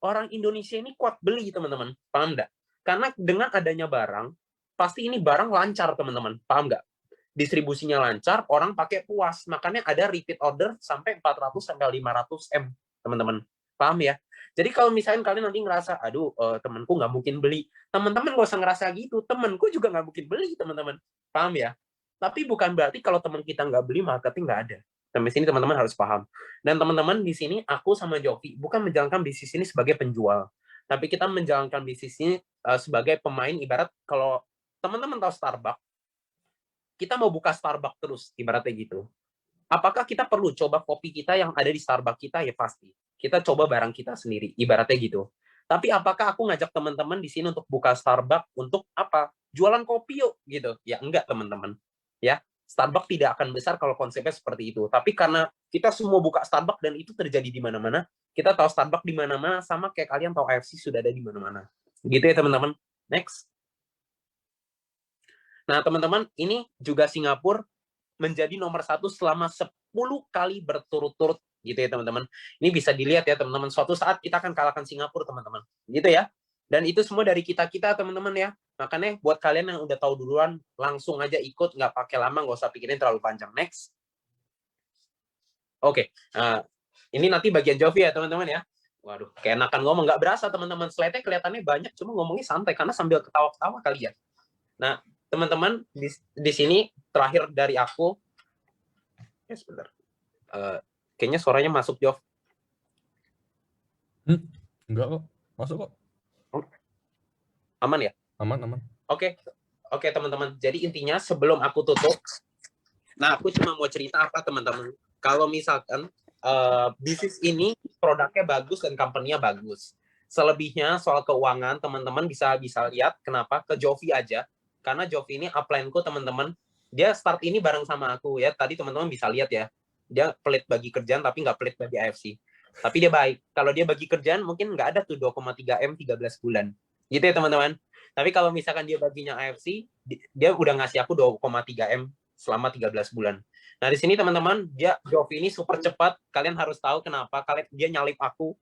Speaker 2: orang Indonesia ini kuat beli, teman-teman. Paham nggak? Karena dengan adanya barang, pasti ini barang lancar, teman-teman. Paham nggak? Distribusinya lancar, orang pakai puas. Makanya ada repeat order sampai 400 sampai 500 M, teman-teman. Paham ya? Jadi kalau misalnya kalian nanti ngerasa, aduh, temanku nggak mungkin beli. Teman-teman nggak usah ngerasa gitu. Temanku juga nggak mungkin beli, teman-teman. Paham ya? Tapi bukan berarti kalau teman kita nggak beli, marketing nggak ada. Sampai sini teman-teman harus paham. Dan teman-teman di sini, aku sama Jovi bukan menjalankan bisnis ini sebagai penjual. Tapi kita menjalankan bisnis ini sebagai pemain, ibarat kalau teman-teman tahu Starbucks, kita mau buka Starbucks terus, ibaratnya gitu. Apakah kita perlu coba kopi kita yang ada di Starbucks kita? Ya pasti. Kita coba barang kita sendiri, ibaratnya gitu. Tapi apakah aku ngajak teman-teman di sini untuk buka Starbucks untuk apa? Jualan kopi yuk, gitu. Ya enggak, teman-teman. Ya, Starbucks tidak akan besar kalau konsepnya seperti itu. Tapi karena kita semua buka Starbucks dan itu terjadi di mana-mana, kita tahu Starbucks di mana-mana, sama kayak kalian tahu AFC sudah ada di mana-mana. Gitu ya, teman-teman. Next. Nah, teman-teman, ini juga Singapura menjadi nomor 1 selama 10 kali berturut-turut, gitu ya teman-teman. Ini bisa dilihat ya teman-teman, suatu saat kita akan kalahkan Singapura, teman-teman. Gitu ya. Dan itu semua dari kita-kita, teman-teman ya. Makanya buat kalian yang udah tahu duluan, langsung aja ikut, nggak pakai lama, nggak usah pikirin terlalu panjang. Next. Oke. Nah, ini nanti bagian Jovi ya teman-teman ya. Waduh, keenakan ngomong. Nggak berasa, teman-teman. Slide-nya kelihatannya banyak, cuma ngomongnya santai, karena sambil ketawa-ketawa kali ya. Nah, teman-teman, di sini terakhir dari aku. Ya, sebentar. Kayaknya suaranya masuk, Jov.
Speaker 3: Enggak kok, masuk kok.
Speaker 2: Aman ya?
Speaker 3: Aman.
Speaker 2: Oke, teman-teman. Jadi intinya sebelum aku tutup, nah aku cuma mau cerita apa, teman-teman. Kalau misalkan bisnis ini produknya bagus dan company-nya bagus. Selebihnya soal keuangan, teman-teman bisa lihat kenapa ke Jovi aja. Karena Jovi ini upline-ku, teman-teman. Dia start ini bareng sama aku ya. Tadi teman-teman bisa lihat ya. Dia pelit bagi kerjaan tapi nggak pelit bagi AFC. Tapi dia baik. Kalau dia bagi kerjaan mungkin nggak ada tuh 2,3 M 13 bulan. Gitu ya, teman-teman. Tapi kalau misalkan dia baginya AFC, dia udah ngasih aku 2,3 M selama 13 bulan. Nah, di sini teman-teman, Jovi ini super cepat. Kalian harus tahu kenapa. Dia nyalip aku.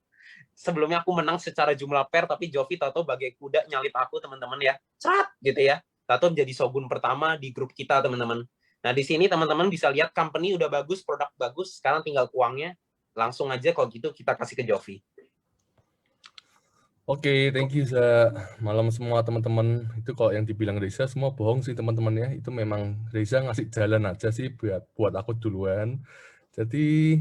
Speaker 2: Sebelumnya aku menang secara jumlah pair, tapi Jovi tato bagai kuda nyalip aku, teman-teman ya. Cerat gitu ya. Tato menjadi shogun pertama di grup kita, teman-teman. Nah, di sini teman-teman bisa lihat company udah bagus, produk bagus. Sekarang tinggal uangnya. Langsung aja kalau gitu kita kasih ke Jovi.
Speaker 3: Oke, thank you, Za. Malam semua teman-teman. Itu kalau yang dibilang Reza semua bohong sih teman-teman ya. Itu memang Reza ngasih jalan aja sih buat aku duluan. Jadi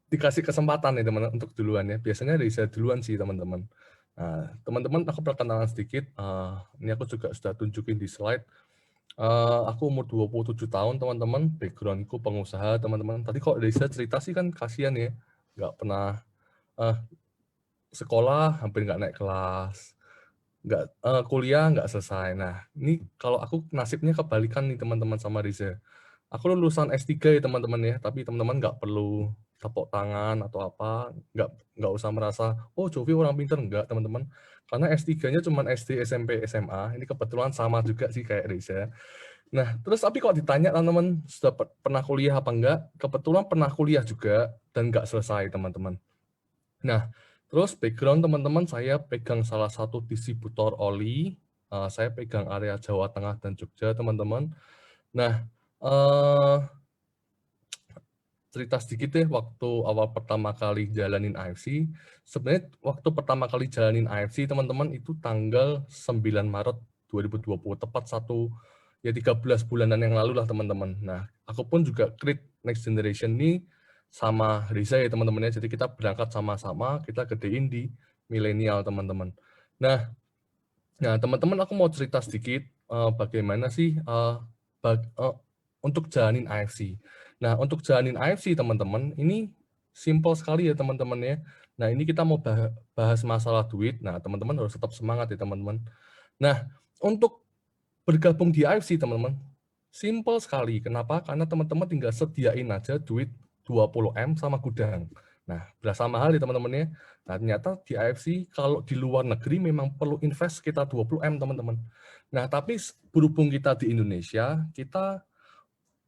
Speaker 3: dikasih kesempatan nih teman-teman untuk duluan ya. Biasanya Reza duluan sih teman-teman. Nah, teman-teman aku perkenalan sedikit. Ini aku juga sudah tunjukin di slide. Aku umur 27 tahun teman-teman. Backgroundku pengusaha teman-teman. Tadi kok Reza cerita sih kan kasihan ya. Nggak pernah sekolah hampir nggak naik kelas, kuliah nggak selesai. Nah, ini kalau aku nasibnya kebalikan nih teman-teman sama Riza. Aku lulusan S3 ya teman-teman ya, tapi teman-teman nggak perlu tepuk tangan atau apa, nggak usah merasa, oh Jovi orang pinter, nggak teman-teman. Karena S3-nya cuma SD, SMP, SMA, ini kebetulan sama juga sih kayak Riza. Nah, terus tapi kok ditanya teman-teman, sudah pernah kuliah apa enggak? Kebetulan pernah kuliah juga, dan nggak selesai teman-teman. Nah, terus background teman-teman, saya pegang salah satu distributor oli, saya pegang area Jawa Tengah dan Jogja teman-teman. Nah, cerita sedikit deh waktu awal pertama kali jalanin AFC. Sebenarnya waktu pertama kali jalanin AFC teman-teman itu tanggal 9 Maret 2020, tepat 13 bulanan yang lalu lah teman-teman. Nah, aku pun juga create Next Generation ini sama Riza ya teman-teman ya. Jadi kita berangkat sama-sama, kita gedein di milenial teman-teman. Nah, teman-teman aku mau cerita sedikit bagaimana sih untuk jalanin AFC. Nah, untuk jalanin AFC teman-teman, ini simple sekali ya teman-teman ya. Nah, ini kita mau bahas masalah duit. Nah, teman-teman harus tetap semangat ya teman-teman. Nah, untuk bergabung di AFC teman-teman, simple sekali. Kenapa? Karena teman-teman tinggal sediain aja duit 20M sama gudang. Nah, berasa mahal ya teman-teman ya. Nah, ternyata di AFC kalau di luar negeri memang perlu invest sekitar 20M teman-teman. Nah, tapi berhubung kita di Indonesia, kita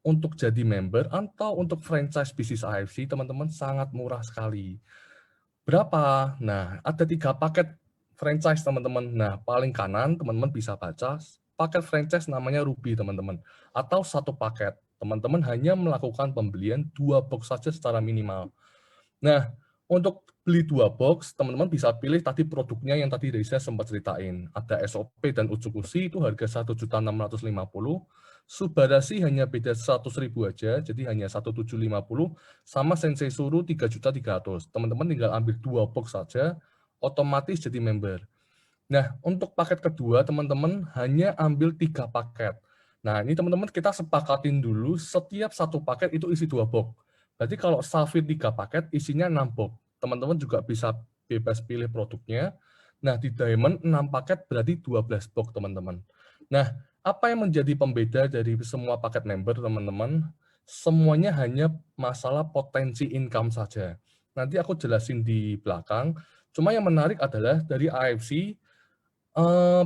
Speaker 3: untuk jadi member atau untuk franchise bisnis AFC teman-teman sangat murah sekali. Berapa? Nah, ada 3 paket franchise teman-teman. Nah, paling kanan teman-teman bisa baca paket franchise namanya Ruby teman-teman. Atau satu paket. Teman-teman hanya melakukan pembelian 2 box saja secara minimal. Nah, untuk beli 2 box, teman-teman bisa pilih tadi produknya yang tadi Reza sempat ceritain. Ada SOP dan Ucukushi itu harga 1.650.000. Subarashi hanya beda 100.000 aja, jadi hanya 1.750, sama Sensei Suru 3.300.000. Teman-teman tinggal ambil 2 box saja, otomatis jadi member. Nah, untuk paket kedua, teman-teman hanya ambil 3 paket. Nah, ini teman-teman kita sepakatin dulu, setiap satu paket itu isi 2 box. Berarti kalau Safir 3 paket, isinya 6 box. Teman-teman juga bisa bebas pilih produknya. Nah, di Diamond 6 paket berarti 12 box, teman-teman. Nah, apa yang menjadi pembeda dari semua paket member, teman-teman? Semuanya hanya masalah potensi income saja. Nanti aku jelasin di belakang. Cuma yang menarik adalah dari AFC,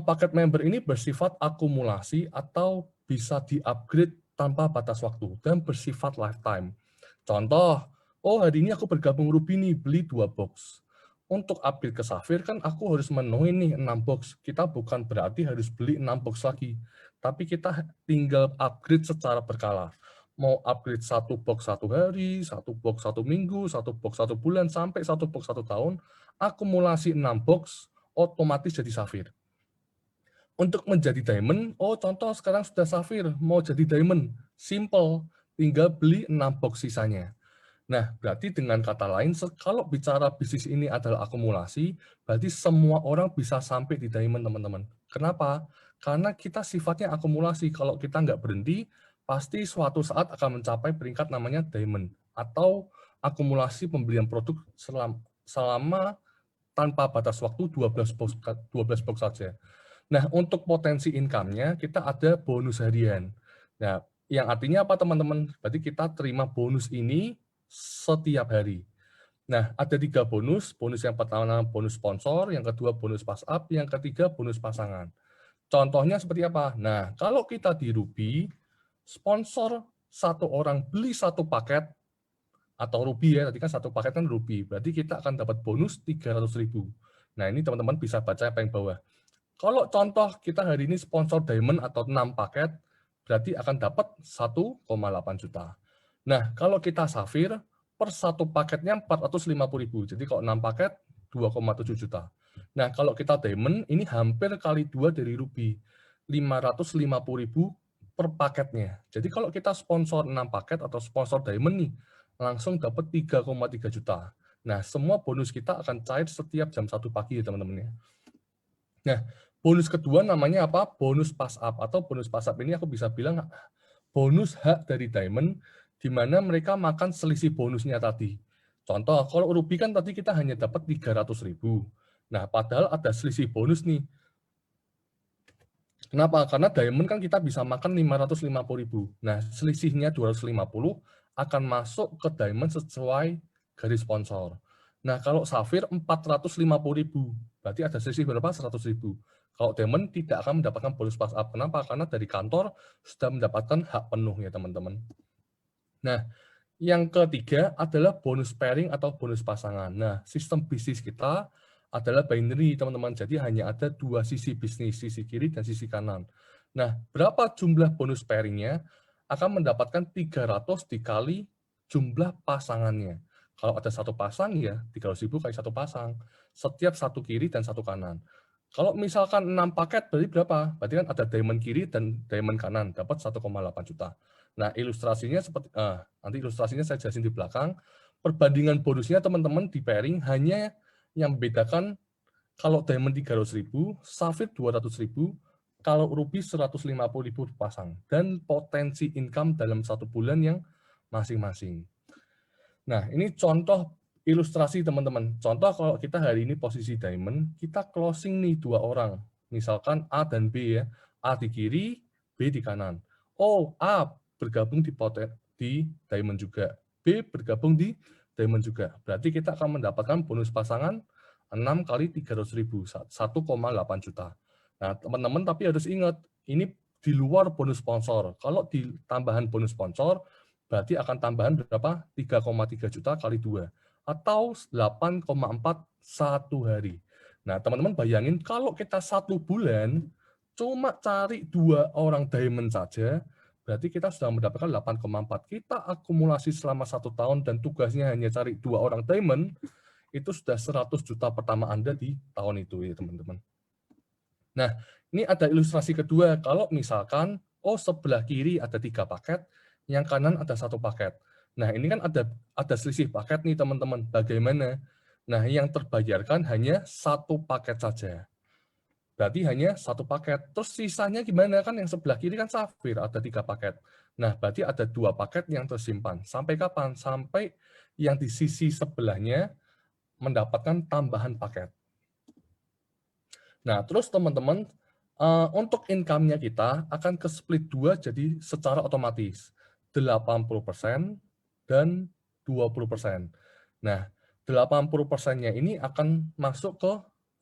Speaker 3: paket member ini bersifat akumulasi atau bisa di-upgrade tanpa batas waktu dan bersifat lifetime. Contoh, oh hari ini aku bergabung Ruby nih, beli 2 box. Untuk upgrade ke Safir kan aku harus menuhin nih 6 box. Kita bukan berarti harus beli 6 box lagi, tapi kita tinggal upgrade secara berkala. mau upgrade 1 box 1 hari, 1 box 1 minggu, 1 box 1 bulan, sampai 1 box 1 tahun, akumulasi 6 box, otomatis jadi safir. Untuk menjadi diamond, contoh sekarang sudah safir, mau jadi diamond, simple, tinggal beli 6 box sisanya. Nah, berarti dengan kata lain, kalau bicara bisnis ini adalah akumulasi, berarti semua orang bisa sampai di diamond, teman-teman. Kenapa? Karena kita sifatnya akumulasi. Kalau kita nggak berhenti, pasti suatu saat akan mencapai peringkat namanya diamond. Atau akumulasi pembelian produk selama tanpa batas waktu 12 box saja. Nah, untuk potensi income-nya, kita ada bonus harian. Nah, yang artinya apa, teman-teman? Berarti kita terima bonus ini setiap hari. Nah, ada 3 bonus. Bonus yang pertama bonus sponsor, yang kedua bonus pass up, yang ketiga bonus pasangan. Contohnya seperti apa? Nah, kalau kita di Ruby, sponsor 1 orang beli 1 paket, atau Ruby ya, tadi kan 1 paket kan Ruby, berarti kita akan dapat bonus 300.000. Nah, ini teman-teman bisa baca yang bawah. Kalau contoh kita hari ini sponsor Diamond atau 6 paket, berarti akan dapat 1,8 juta. Nah, kalau kita Safir, per 1 paketnya 450.000. Jadi kalau 6 paket, 2,7 juta. Nah, kalau kita Diamond, ini hampir kali 2 dari Ruby. 550.000 per paketnya. Jadi kalau kita sponsor 6 paket atau sponsor Diamond nih, langsung dapat 3,3 juta. Nah, semua bonus kita akan cair setiap jam 1 pagi ya teman-teman ya. Nah, bonus kedua namanya apa? Bonus pass up, atau bonus pass up ini aku bisa bilang bonus hak dari Diamond, di mana mereka makan selisih bonusnya tadi. Contoh, kalau Ruby kan tadi kita hanya dapat 300.000. Nah, padahal ada selisih bonus nih. Kenapa? Karena Diamond kan kita bisa makan 550.000. Nah, selisihnya 250 akan masuk ke Diamond sesuai garis sponsor. Nah, kalau Safir 450.000. Berarti ada selisih berapa? 100.000. Kalau Diamond tidak akan mendapatkan bonus pass up. Kenapa? Karena dari kantor sudah mendapatkan hak penuh ya teman-teman. Nah, yang ketiga adalah bonus pairing atau bonus pasangan. Nah, sistem bisnis kita adalah binary teman-teman. Jadi hanya ada 2 sisi bisnis, sisi kiri dan sisi kanan. Nah, berapa jumlah bonus pairingnya? Akan mendapatkan 300 dikali jumlah pasangannya. Kalau ada 1 pasang ya 300.000 kali 1 pasang. Setiap 1 kiri dan 1 kanan. Kalau misalkan 6 paket berarti berapa? Berarti kan ada diamond kiri dan diamond kanan, dapat 1,8 juta. Nah, ilustrasinya seperti nanti ilustrasinya saya jelasin di belakang. Perbandingan bonusnya teman-teman di pairing hanya yang membedakan kalau diamond 300.000, Safir 200.000, kalau Ruby 150.000 pasang, dan potensi income dalam 1 bulan yang masing-masing. Nah, ini contoh ilustrasi teman-teman. Contoh kalau kita hari ini posisi diamond, kita closing nih 2 orang. Misalkan A dan B ya. A di kiri, B di kanan. A bergabung di diamond juga. B bergabung di diamond juga. Berarti kita akan mendapatkan bonus pasangan 6 kali 300.000, 1,8 juta. Nah, teman-teman tapi harus ingat, ini di luar bonus sponsor. Kalau di tambahan bonus sponsor, berarti akan tambahan berapa? 3,3 juta kali 2. Atau 8,4 1 hari. Nah, teman-teman bayangin kalau kita 1 bulan cuma cari 2 orang diamond saja, berarti kita sudah mendapatkan 8,4. Kita akumulasi selama 1 tahun dan tugasnya hanya cari 2 orang diamond, itu sudah 100 juta pertama Anda di tahun itu ya teman-teman. Nah, ini ada ilustrasi kedua. Kalau misalkan, sebelah kiri ada 3 paket, yang kanan ada 1 paket. Nah, ini kan ada selisih paket nih teman-teman. Bagaimana? Nah, yang terbayarkan hanya 1 paket saja. Berarti hanya 1 paket. Terus sisanya gimana? Kan yang sebelah kiri kan Safir, ada 3 paket. Nah, berarti ada 2 paket yang tersimpan. Sampai kapan? Sampai yang di sisi sebelahnya mendapatkan tambahan paket. Nah, terus teman-teman, untuk income-nya kita akan ke split 2 jadi secara otomatis. 80% dan 20%. Nah, 80%-nya ini akan masuk ke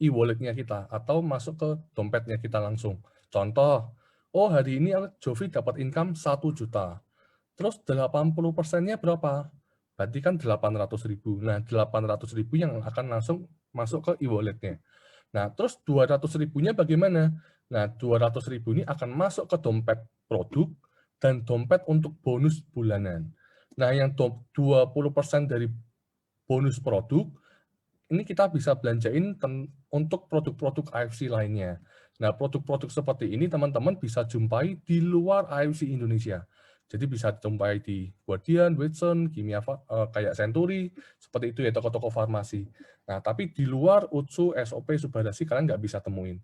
Speaker 3: e-wallet-nya kita atau masuk ke dompetnya kita langsung. Contoh, hari ini Jovi dapat income 1 juta. Terus 80%-nya berapa? Berarti kan 800.000. Nah, 800.000 yang akan langsung masuk ke e-wallet-nya. Nah, terus 200.000-nya bagaimana? Nah, 200.000 ini akan masuk ke dompet produk dan dompet untuk bonus bulanan. Nah, yang 20% dari bonus produk, ini kita bisa belanjain untuk produk-produk AFC lainnya. Nah, produk-produk seperti ini teman-teman bisa jumpai di luar AFC Indonesia. Jadi bisa jumpai di Guardian, Watson, Kimia kayak Century, seperti itu ya, toko-toko farmasi. Nah, tapi di luar Utsu, SOP, Subadasi kalian nggak bisa temuin.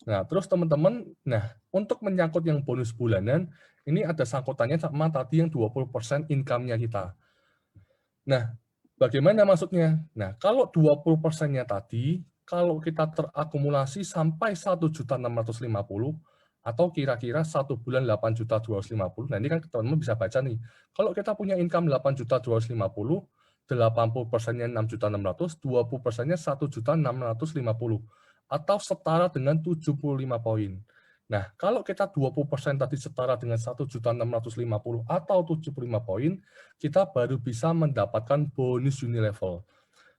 Speaker 3: Nah, terus teman-teman, untuk menyangkut yang bonus bulanan, ini ada sangkutannya sama tadi yang 20% income-nya kita. Nah, bagaimana maksudnya? Nah, kalau 20%-nya tadi, kalau kita terakumulasi sampai 1.650.000 atau kira-kira 1 bulan 8.250.000. Nah, ini kan teman-teman bisa baca nih. Kalau kita punya income 8.250.000, 80%-nya 6.600.000, 20%-nya 1.650.000 atau setara dengan 75 poin. Nah, kalau kita 20% tadi setara dengan 1.650.000 atau 75 poin, kita baru bisa mendapatkan bonus Unilevel.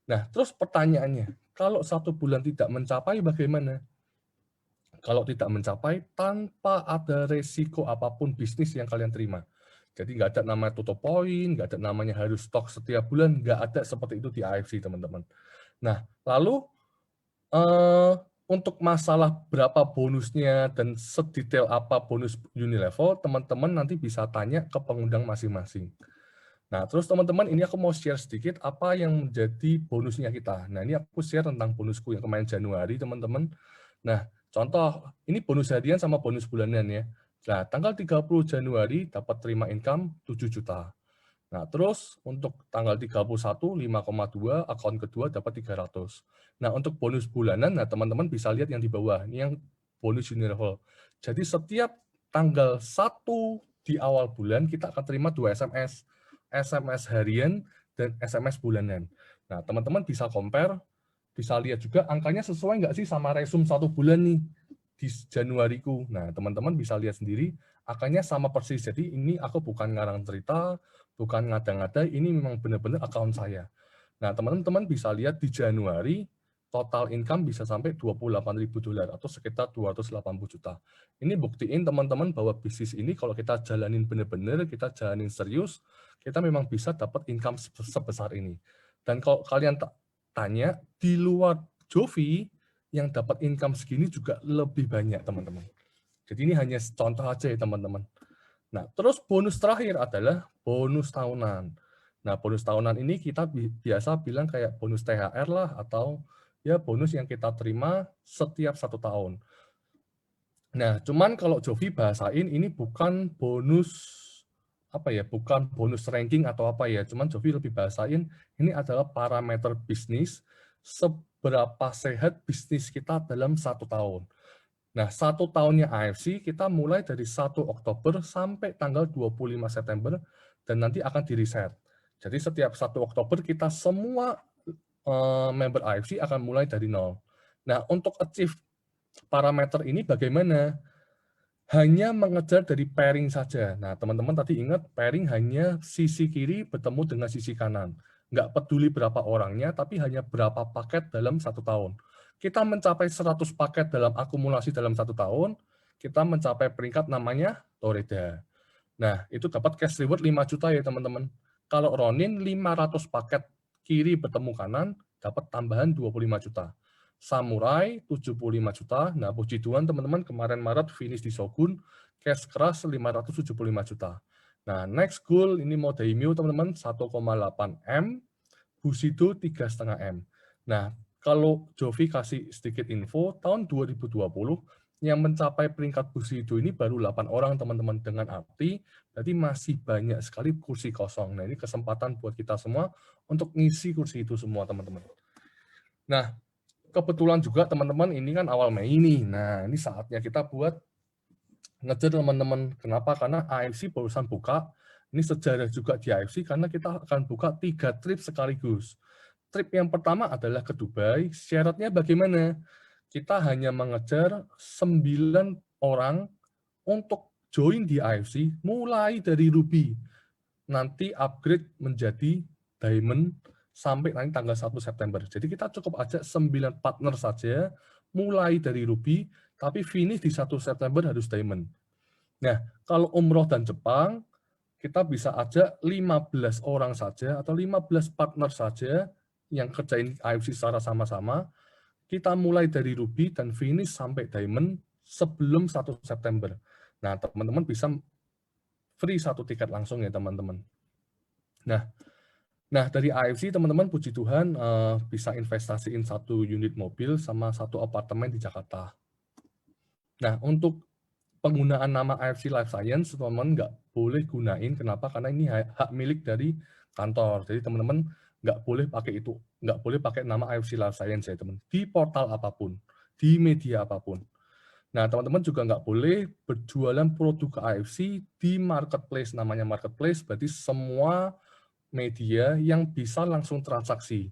Speaker 3: Nah, terus pertanyaannya, kalau 1 bulan tidak mencapai bagaimana? Kalau tidak mencapai, tanpa ada resiko apapun bisnis yang kalian terima. Jadi nggak ada namanya tutup poin, nggak ada namanya harus stok setiap bulan, nggak ada seperti itu di AFC, teman-teman. Nah, lalu untuk masalah berapa bonusnya dan sedetail apa bonus Unilevel, teman-teman nanti bisa tanya ke pengundang masing-masing. Nah, terus teman-teman, ini aku mau share sedikit apa yang menjadi bonusnya kita. Nah, ini aku share tentang bonusku yang kemarin Januari, teman-teman. Nah, contoh, ini bonus harian sama bonus bulanan ya. Nah, tanggal 30 Januari dapat terima income 7 juta. Nah, terus untuk tanggal 31, 5,2, akun kedua dapat 300. Nah, untuk bonus bulanan, nah teman-teman bisa lihat yang di bawah. Ini yang bonus Unilevel. Jadi setiap tanggal 1 di awal bulan, kita akan terima 2 SMS. SMS harian dan SMS bulanan. Nah, teman-teman bisa compare, bisa lihat juga angkanya sesuai nggak sih sama resume 1 bulan nih di Januariku. Nah, teman-teman bisa lihat sendiri, angkanya sama persis. Jadi ini aku bukan ngarang cerita, bukan ngada-ngada, ini memang benar-benar akun saya. Nah, teman-teman bisa lihat di Januari, total income bisa sampai $28.000 atau sekitar 280 juta. Ini buktiin teman-teman bahwa bisnis ini kalau kita jalanin benar-benar, kita jalanin serius, kita memang bisa dapat income sebesar ini. Dan kalau kalian tanya, di luar Jovi, yang dapat income segini juga lebih banyak, teman-teman. Jadi ini hanya contoh aja ya, teman-teman. Nah, terus bonus terakhir adalah bonus tahunan. Nah, bonus tahunan ini kita biasa bilang kayak bonus THR lah, atau ya bonus yang kita terima setiap 1 tahun. Nah, cuman kalau Jovi bahasain ini bukan bonus apa ya, bukan bonus ranking atau apa ya, cuman Jovi lebih bahasain ini adalah parameter bisnis, seberapa sehat bisnis kita dalam 1 tahun. Nah, 1 tahunnya AFC kita mulai dari 1 Oktober sampai tanggal 25 September dan nanti akan di-reset. Jadi setiap 1 Oktober kita semua member AFC akan mulai dari 0. Nah, untuk achieve parameter ini bagaimana? Hanya mengejar dari pairing saja. Nah, teman-teman tadi ingat pairing hanya sisi kiri bertemu dengan sisi kanan. Nggak peduli berapa orangnya, tapi hanya berapa paket dalam 1 tahun. Kita mencapai 100 paket dalam akumulasi dalam 1 tahun, kita mencapai peringkat namanya Toreda. Nah, itu dapat cash reward 5 juta ya teman-teman. Kalau Ronin 500 paket kiri bertemu kanan, dapat tambahan 25 juta. Samurai 75 juta. Nah, puji Tuhan teman-teman, kemarin Maret finish di Shogun, cash keras 575 juta. Nah, next goal ini mau Daimyo teman-teman 1,8 M, Bushido 3,5 M. Nah, kalau Jovi kasih sedikit info, tahun 2020 yang mencapai peringkat Bushido ini baru 8 orang teman-teman, dengan arti berarti masih banyak sekali kursi kosong. Nah, ini kesempatan buat kita semua untuk ngisi kursi itu semua teman-teman. Nah, kebetulan juga teman-teman ini kan awal Mei ini. Nah, ini saatnya kita buat ngejar teman-teman. Kenapa? Karena AFC barusan buka. Ini sejarah juga di AFC karena kita akan buka 3 trip sekaligus. Trip yang pertama adalah ke Dubai. Syaratnya bagaimana? Kita hanya mengejar 9 orang untuk join di AFC mulai dari Ruby. Nanti upgrade menjadi Diamond sampai nanti tanggal 1 September. Jadi kita cukup ajak 9 partner saja, mulai dari Ruby, tapi finish di 1 September harus Diamond. Nah, kalau umroh dan Jepang, kita bisa ajak 15 orang saja atau 15 partner saja yang kerjain AFC secara sama-sama. Kita mulai dari Ruby dan finish sampai Diamond sebelum 1 September. Nah, teman-teman bisa free 1 tiket langsung ya, teman-teman. Nah, dari AFC, teman-teman, puji Tuhan, bisa investasiin 1 unit mobil sama 1 apartemen di Jakarta. Nah, untuk penggunaan nama AFC Life Science, teman-teman nggak boleh gunain. Kenapa? Karena ini hak milik dari kantor. Jadi teman-teman nggak boleh pakai itu, nggak boleh pakai nama AFC Life Science ya teman. Di portal apapun, di media apapun. Nah teman-teman juga nggak boleh berjualan produk ke AFC di marketplace. Namanya marketplace berarti semua media yang bisa langsung transaksi.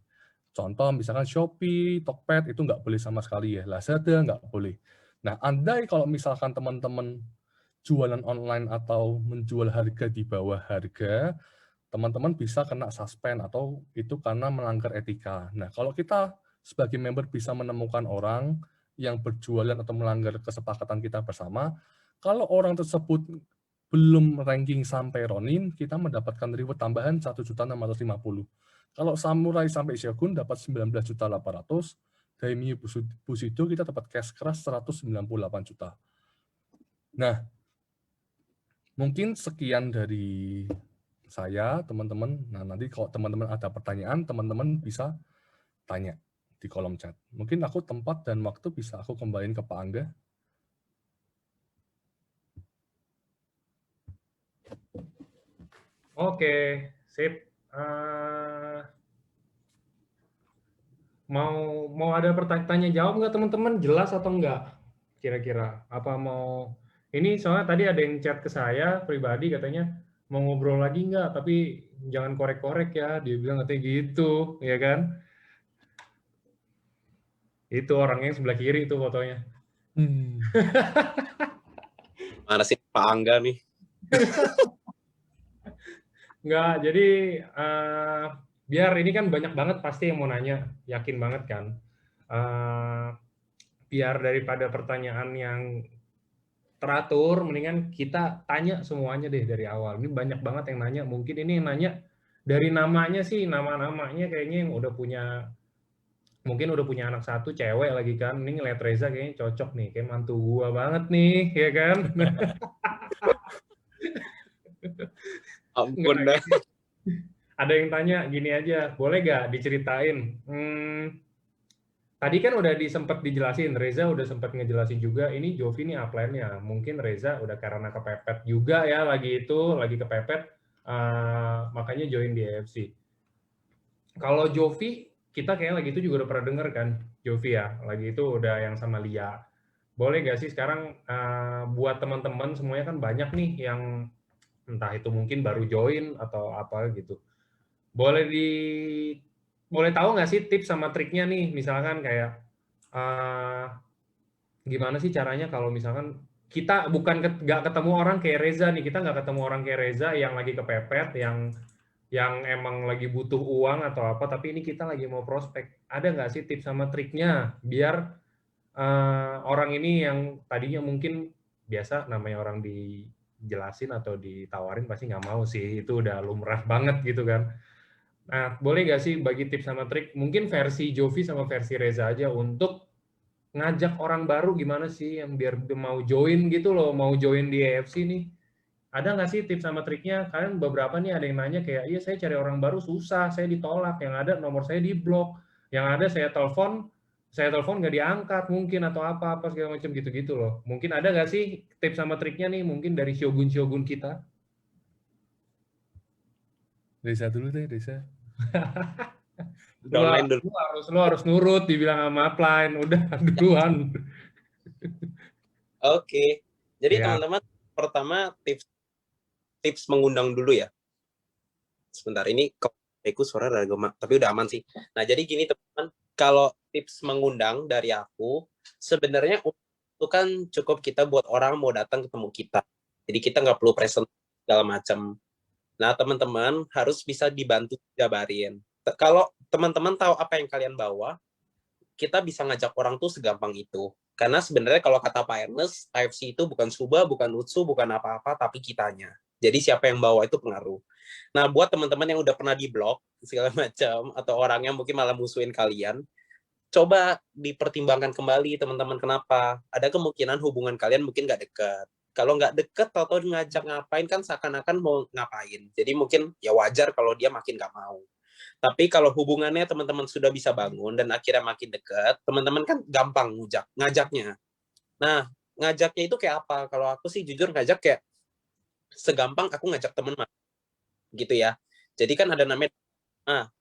Speaker 3: Contoh misalkan Shopee, Tokped itu nggak boleh sama sekali ya. Lazada nggak boleh. Nah, andai kalau misalkan teman-teman jualan online atau menjual harga di bawah harga, teman-teman bisa kena suspend atau itu karena melanggar etika. Nah, kalau kita sebagai member bisa menemukan orang yang berjualan atau melanggar kesepakatan kita bersama, kalau orang tersebut belum ranking sampai Ronin, kita mendapatkan reward tambahan 1.650.000. Kalau Samurai sampai Shogun dapat 19.800.000, Daimyo Bushido kita dapat cash keras 198 juta. Nah, mungkin sekian dari saya, teman-teman. Nah, nanti kalau teman-teman ada pertanyaan, teman-teman bisa tanya di kolom chat. Mungkin aku tempat dan waktu bisa aku kembaliin ke Pak Angga.
Speaker 1: Oke, sip. Mau ada pertanyaan jawab nggak teman-teman? Jelas atau enggak? Kira-kira apa mau ini soalnya tadi ada yang chat ke saya pribadi katanya mau ngobrol lagi nggak? Tapi jangan korek-korek ya. Dia bilang katanya gitu, ya kan? Itu orangnya yang sebelah kiri itu fotonya.
Speaker 2: Mana sih Pak Angga nih?
Speaker 1: Enggak, jadi biar ini kan banyak banget pasti yang mau nanya, yakin banget kan. Biar daripada pertanyaan yang teratur, mendingan kita tanya semuanya deh dari awal. Ini banyak banget yang nanya, mungkin ini yang nanya dari namanya sih, nama-namanya kayaknya yang udah punya, mungkin udah punya anak 1, cewek lagi kan. Ini ngeliat Reza kayaknya cocok nih, kayak mantu gua banget nih, ya kan?
Speaker 2: Ampun dah.
Speaker 1: Ada yang tanya gini aja, boleh gak diceritain? Tadi kan udah sempat dijelasin, Reza udah sempat ngejelasin juga, ini Jovi nih upline-nya. Mungkin Reza udah karena kepepet juga ya, lagi kepepet, makanya join di AFC. Kalau Jovi, kita kayaknya lagi itu juga udah pernah denger kan, Jovi ya, lagi itu udah yang sama Lia. Boleh gak sih sekarang buat teman-teman semuanya kan banyak nih yang entah itu mungkin baru join atau apa gitu. Boleh tahu nggak sih tips sama triknya nih, misalkan kayak gimana sih caranya kalau misalkan kita nggak ketemu orang kayak Reza nih, kita nggak ketemu orang kayak Reza yang lagi kepepet, yang emang lagi butuh uang atau apa, tapi ini kita lagi mau prospek. Ada nggak sih tips sama triknya biar orang ini yang tadinya mungkin biasa namanya orang dijelasin atau ditawarin pasti nggak mau sih, itu udah lumrah banget gitu kan. Nah, boleh nggak sih bagi tips sama trik, mungkin versi Jovi sama versi Reza aja untuk ngajak orang baru gimana sih yang biar mau join gitu loh, mau join di AFC nih. Ada nggak sih tips sama triknya? Kalian beberapa nih ada yang nanya kayak, iya saya cari orang baru susah, saya ditolak, yang ada nomor saya di blok, yang ada saya telepon nggak diangkat mungkin atau apa-apa segala macam gitu-gitu loh. Mungkin ada nggak sih tips sama triknya nih, mungkin dari Shogun kita?
Speaker 3: Reza dulu deh, Reza.
Speaker 1: Lu harus nurut dibilang sama upline, udah duluan.
Speaker 2: Oke. Jadi
Speaker 1: Ya.
Speaker 2: teman-teman, pertama tips mengundang dulu ya. Sebentar, ini aku suara ada gemak, tapi udah aman sih. Nah, jadi gini teman-teman, kalau tips mengundang dari aku, sebenarnya itu kan cukup kita buat orang mau datang ketemu kita. Jadi kita nggak perlu present segala macam. Nah, teman-teman harus bisa dibantu jabarin. Kalau teman-teman tahu apa yang kalian bawa, kita bisa ngajak orang tuh segampang itu. Karena sebenarnya kalau kata Pak Ernest, AFC itu bukan Suba, bukan Utsu, bukan apa-apa, tapi kitanya. Jadi siapa yang bawa itu pengaruh. Nah, buat teman-teman yang udah pernah di-blok, segala macam, atau orang yang mungkin malah musuhin kalian, coba dipertimbangkan kembali teman-teman kenapa. Ada kemungkinan hubungan kalian mungkin nggak dekat. Kalau nggak deket atau ngajak ngapain kan seakan-akan mau ngapain. Jadi mungkin ya wajar kalau dia makin nggak mau. Tapi kalau hubungannya teman-teman sudah bisa bangun dan akhirnya makin dekat, teman-teman kan gampang ngajaknya. Nah, ngajaknya itu kayak apa? Kalau aku sih jujur ngajak kayak segampang aku ngajak teman gitu ya. Jadi kan ada namanya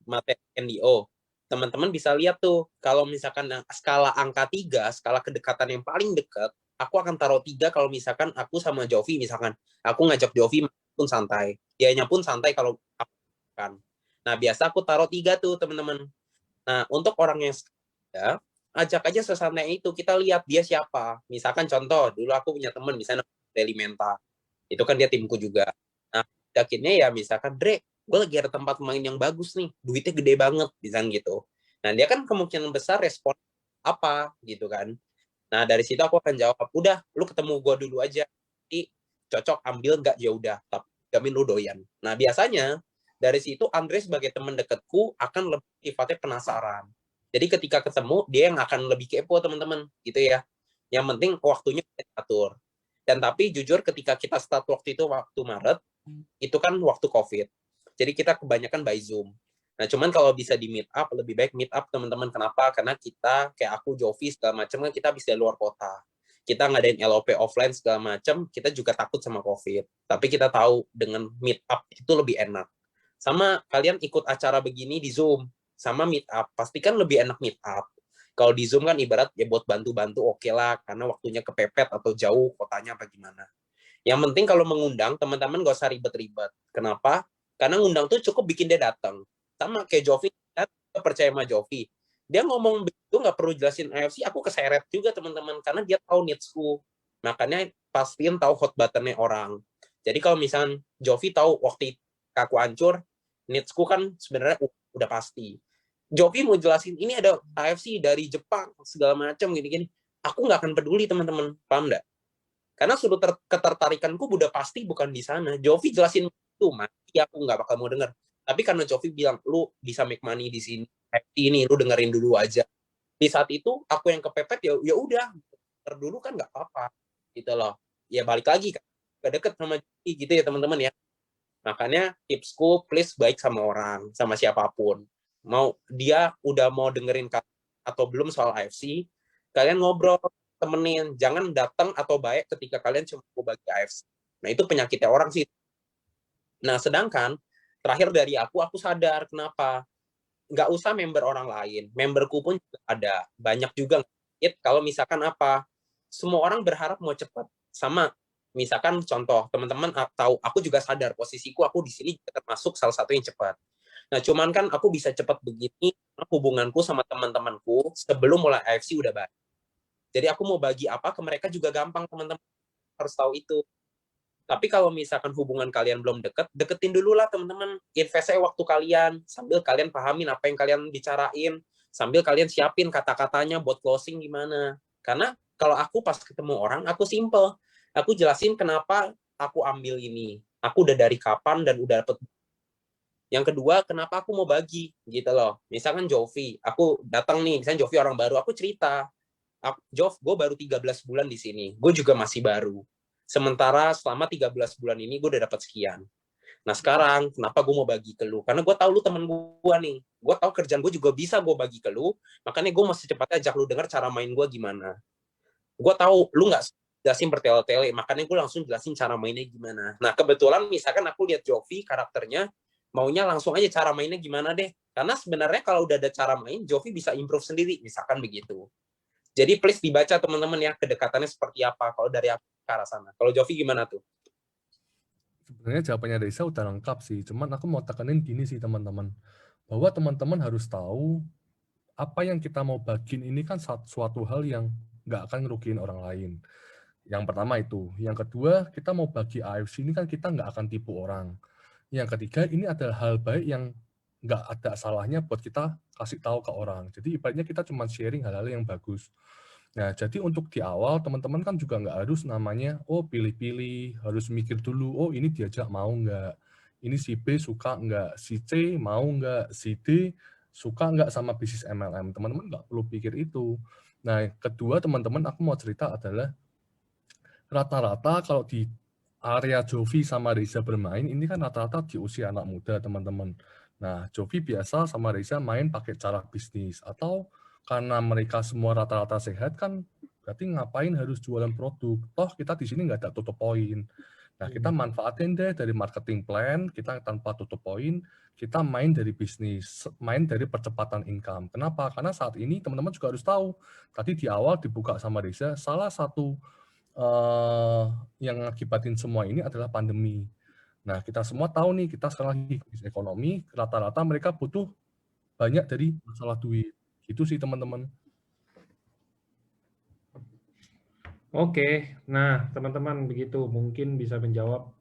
Speaker 2: materi NDO. Teman-teman bisa lihat tuh, kalau misalkan skala angka 3, skala kedekatan yang paling dekat, aku akan taruh 3 kalau misalkan aku sama Jovi, misalkan aku ngajak Jovi pun santai. Dianya pun santai kalau aku kan. Nah, biasa aku taruh 3 tuh, teman-teman. Nah, untuk orang yang ya, ajak aja sesantai itu, kita lihat dia siapa. Misalkan contoh, dulu aku punya teman, misalnya Delimenta. Itu kan dia timku juga. Nah, akhirnya ya misalkan, Dre, gue lagi ada tempat main yang bagus nih, duitnya gede banget, misalnya gitu. Nah, dia kan kemungkinan besar respon apa, gitu kan. Nah, dari situ aku akan jawab, udah, lu ketemu gue dulu aja. Nanti cocok, ambil nggak, ya udah, tapi jamin lu doyan. Nah, biasanya, dari situ Andre sebagai teman dekatku akan lebih sifatnya penasaran. Jadi ketika ketemu, dia yang akan lebih kepo, teman-teman, gitu ya. Yang penting waktunya diatur. Dan tapi jujur ketika kita start waktu itu, waktu Maret, itu kan waktu COVID. Jadi kita kebanyakan by Zoom. Nah, cuman kalau bisa di meet up, lebih baik meet up, teman-teman. Kenapa? Karena kita, kayak aku, Jovi, segala macam, kan kita bisa di luar kota. Kita ngadain LOP offline segala macam, kita juga takut sama COVID. Tapi kita tahu dengan meet up itu lebih enak. Sama kalian ikut acara begini di Zoom, sama meet up, pastikan lebih enak meet up. Kalau di Zoom kan ibarat ya buat bantu-bantu oke lah, karena waktunya kepepet atau jauh kotanya apa gimana. Yang penting kalau mengundang, teman-teman gak usah ribet-ribet. Kenapa? Karena ngundang tuh cukup bikin dia datang. Sama kayak Jovi, kita percaya sama Jovi. Dia ngomong begitu nggak perlu jelasin AFC, aku keseret juga teman-teman, karena dia tahu needs-ku. Makanya pastiin tahu hot button-nya orang. Jadi kalau misalnya Jovi tahu waktu aku hancur, needs-ku kan sebenarnya udah pasti. Jovi mau jelasin, ini ada AFC dari Jepang, segala macam gini-gini. Aku nggak akan peduli, teman-teman. Paham nggak? Karena sudut ketertarikanku udah pasti bukan di sana. Jovi jelasin itu, mati aku nggak bakal mau denger. Tapi karena Jovi bilang, lu bisa make money di sini, ini, lu dengerin dulu aja. Di saat itu, aku yang kepepet, ya udah, dulu kan nggak apa-apa. Gitu loh. Ya balik lagi, kan. Gak deket sama Jovi gitu ya teman-teman ya. Makanya tipsku, please baik sama orang, sama siapapun. Dia udah mau dengerin atau belum soal AFC, kalian ngobrol, temenin, jangan datang atau baik ketika kalian cuma mau bagi AFC. Nah, itu penyakitnya orang sih. Nah, sedangkan terakhir dari aku sadar kenapa. Nggak usah member orang lain. Memberku pun juga ada. Banyak juga kalau misalkan apa, semua orang berharap mau cepat. Sama, misalkan contoh, teman-teman tahu, aku juga sadar posisiku, aku di sini termasuk salah satu yang cepat. Nah, cuman kan aku bisa cepat begini, hubunganku sama teman-temanku sebelum mulai AFC udah baik. Jadi aku mau bagi apa ke mereka juga gampang, teman-teman harus tahu itu. Tapi kalau misalkan hubungan kalian belum deket, deketin dulu lah teman-teman. Invest waktu kalian, sambil kalian pahamin apa yang kalian bicarain, sambil kalian siapin kata-katanya buat closing gimana. Karena kalau aku pas ketemu orang, aku simple. Aku jelasin kenapa aku ambil ini. Aku udah dari kapan dan udah dapet. Yang kedua, kenapa aku mau bagi gitu loh. Misalkan Jovi, aku datang nih, misalnya Jovi orang baru, aku cerita. Jov, gue baru 13 bulan di sini. Gue juga masih baru. Sementara selama 13 bulan ini gue udah dapat sekian. Nah sekarang, kenapa gue mau bagi ke lu? Karena gue tahu lu temen gue nih. Gue tahu kerjaan gue juga bisa gue bagi ke lu. Makanya gue masih cepatnya ajak lu denger cara main gue gimana. Gue tahu lu nggak jelasin bertele-tele. Makanya gue langsung jelasin cara mainnya gimana. Nah kebetulan misalkan aku lihat Jovi karakternya, maunya langsung aja cara mainnya gimana deh. Karena sebenarnya kalau udah ada cara main, Jovi bisa improve sendiri. Misalkan begitu. Jadi please dibaca teman-teman ya, kedekatannya seperti apa kalau dari aku ke arah sana. Kalau Jovi gimana tuh?
Speaker 3: Sebenarnya jawabannya Reza udah lengkap sih, cuman aku mau tekanin gini sih teman-teman, bahwa teman-teman harus tahu apa yang kita mau bagiin ini kan suatu hal yang nggak akan ngerugiin orang lain. Yang pertama itu. Yang kedua, kita mau bagi AFC ini kan kita nggak akan tipu orang. Yang ketiga, ini adalah hal baik yang nggak ada salahnya buat kita kasih tahu ke orang. Jadi ibaratnya kita cuma sharing hal-hal yang bagus. Nah, jadi untuk di awal teman-teman kan juga nggak harus namanya, oh pilih-pilih, harus mikir dulu, oh ini diajak mau nggak, ini si B suka nggak, si C mau nggak, si D suka nggak sama bisnis MLM. Teman-teman nggak perlu pikir itu. Nah, kedua teman-teman aku mau cerita adalah rata-rata kalau di area Jovi sama Reza bermain, ini kan rata-rata di usia anak muda teman-teman. Nah, Jovi biasa sama Reza main pakai cara bisnis, atau karena mereka semua rata-rata sehat kan, berarti ngapain harus jualan produk? Toh kita di sini nggak ada tutup poin. Nah, kita manfaatin deh dari marketing plan, kita tanpa tutup poin, kita main dari bisnis, main dari percepatan income. Kenapa? Karena saat ini teman-teman juga harus tahu, tadi di awal dibuka sama Reza, salah satu yang ngakibatin semua ini adalah pandemi. Nah, kita semua tahu nih, kita sekarang lagi krisis ekonomi, rata-rata mereka butuh banyak dari masalah duit. Gitu sih, teman-teman.
Speaker 1: Oke, nah teman-teman begitu mungkin bisa menjawab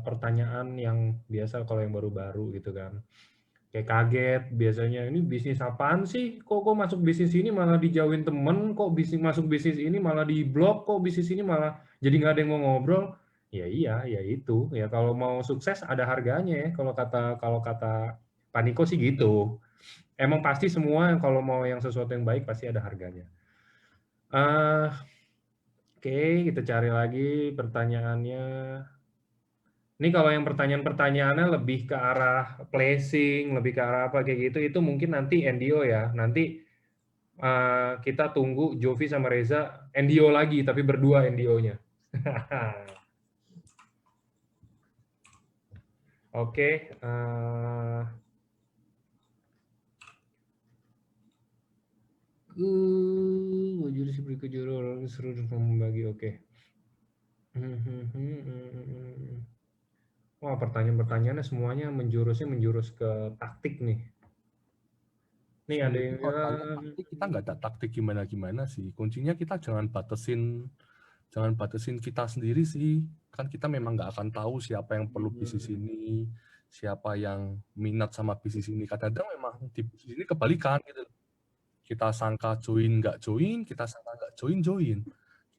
Speaker 1: pertanyaan yang biasa kalau yang baru-baru gitu kan. Kayak kaget biasanya, ini bisnis apaan sih? Kok masuk bisnis ini malah dijauhin temen? Kok masuk bisnis ini malah di blok? Kok bisnis ini malah jadi nggak ada yang mau ngobrol? Ya iya, ya itu. Ya kalau mau sukses ada harganya ya. Kalau kata Pak Niko sih gitu. Emang pasti semua kalau mau yang sesuatu yang baik pasti ada harganya. Oke, kita cari lagi pertanyaannya. Ini kalau yang pertanyaan-pertanyaannya lebih ke arah placing, lebih ke arah apa kayak gitu, itu mungkin nanti NDO ya. Nanti kita tunggu Jovi sama Reza NDO lagi, tapi berdua NDO-nya. Oke. Jurus berikut jurus seru membagi. Oke. Wah, pertanyaan-pertanyaannya semuanya menjurus ke taktik nih. Nih ada yang
Speaker 3: Kalau taktik, kita nggak ada taktik gimana-gimana sih. Kuncinya kita jangan batasin kita sendiri sih. Kan kita memang nggak akan tahu siapa yang perlu bisnis ini, siapa yang minat sama bisnis ini. Kadang-kadang memang di bisnis ini kebalikan gitu. Kita sangka join, nggak join, kita sangka nggak join.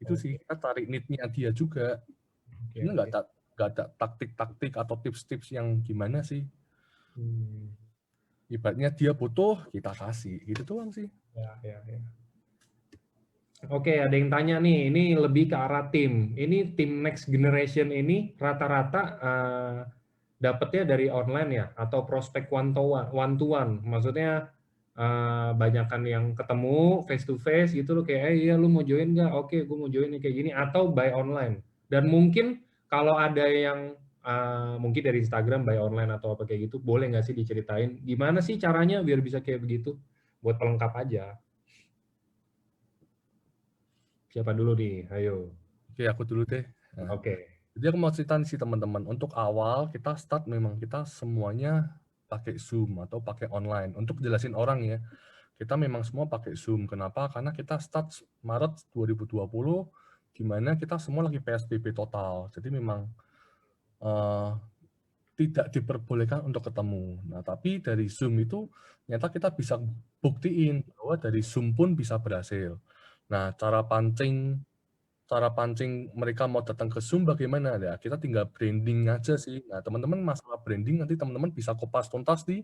Speaker 3: Itu sih, kita tarik need-nya dia juga. Ini nggak ada taktik-taktik atau tips-tips yang gimana sih. Ibaratnya dia butuh, kita kasih. Gitu doang sih.
Speaker 1: Ya. Oke, ada yang tanya nih, ini lebih ke arah tim. Ini tim next generation ini rata-rata dapatnya dari online ya, atau prospek one to one. Maksudnya banyakan yang ketemu face to face gitu loh, kayak iya lu mau join nggak? Oke, gue mau join nih kayak gini, atau buy online. Dan mungkin kalau ada yang mungkin dari Instagram buy online atau apa kayak gitu, boleh nggak sih diceritain gimana sih caranya biar bisa kayak begitu? Buat pelengkap aja. Siapa dulu nih? Ayo.
Speaker 3: Oke, aku dulu deh. Nah,
Speaker 1: Oke.
Speaker 3: jadi aku mau cerita sih teman-teman. Untuk awal kita start memang kita semuanya pakai Zoom atau pakai online. Untuk jelasin orang ya, kita memang semua pakai Zoom. Kenapa? Karena kita start Maret 2020, di mana kita semua lagi PSBB total. Jadi memang tidak diperbolehkan untuk ketemu. Nah, tapi dari Zoom itu ternyata kita bisa buktiin bahwa dari Zoom pun bisa berhasil. Nah, cara pancing mereka mau datang ke Zoom bagaimana ya? Kita tinggal branding aja sih. Nah, teman-teman masalah branding nanti teman-teman bisa kupas tuntas di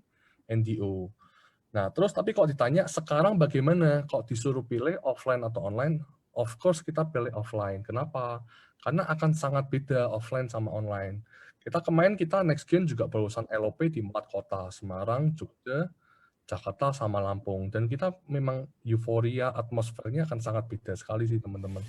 Speaker 3: NDO. Nah, terus tapi kalau ditanya sekarang bagaimana? Kalau disuruh pilih offline atau online, of course kita pilih offline. Kenapa? Karena akan sangat beda offline sama online. Kemarin kita next gen juga berurusan LOP di 4 kota, Semarang, Jogja, Jakarta, sama Lampung. Dan kita memang euforia, atmosfernya akan sangat beda sekali sih teman-teman.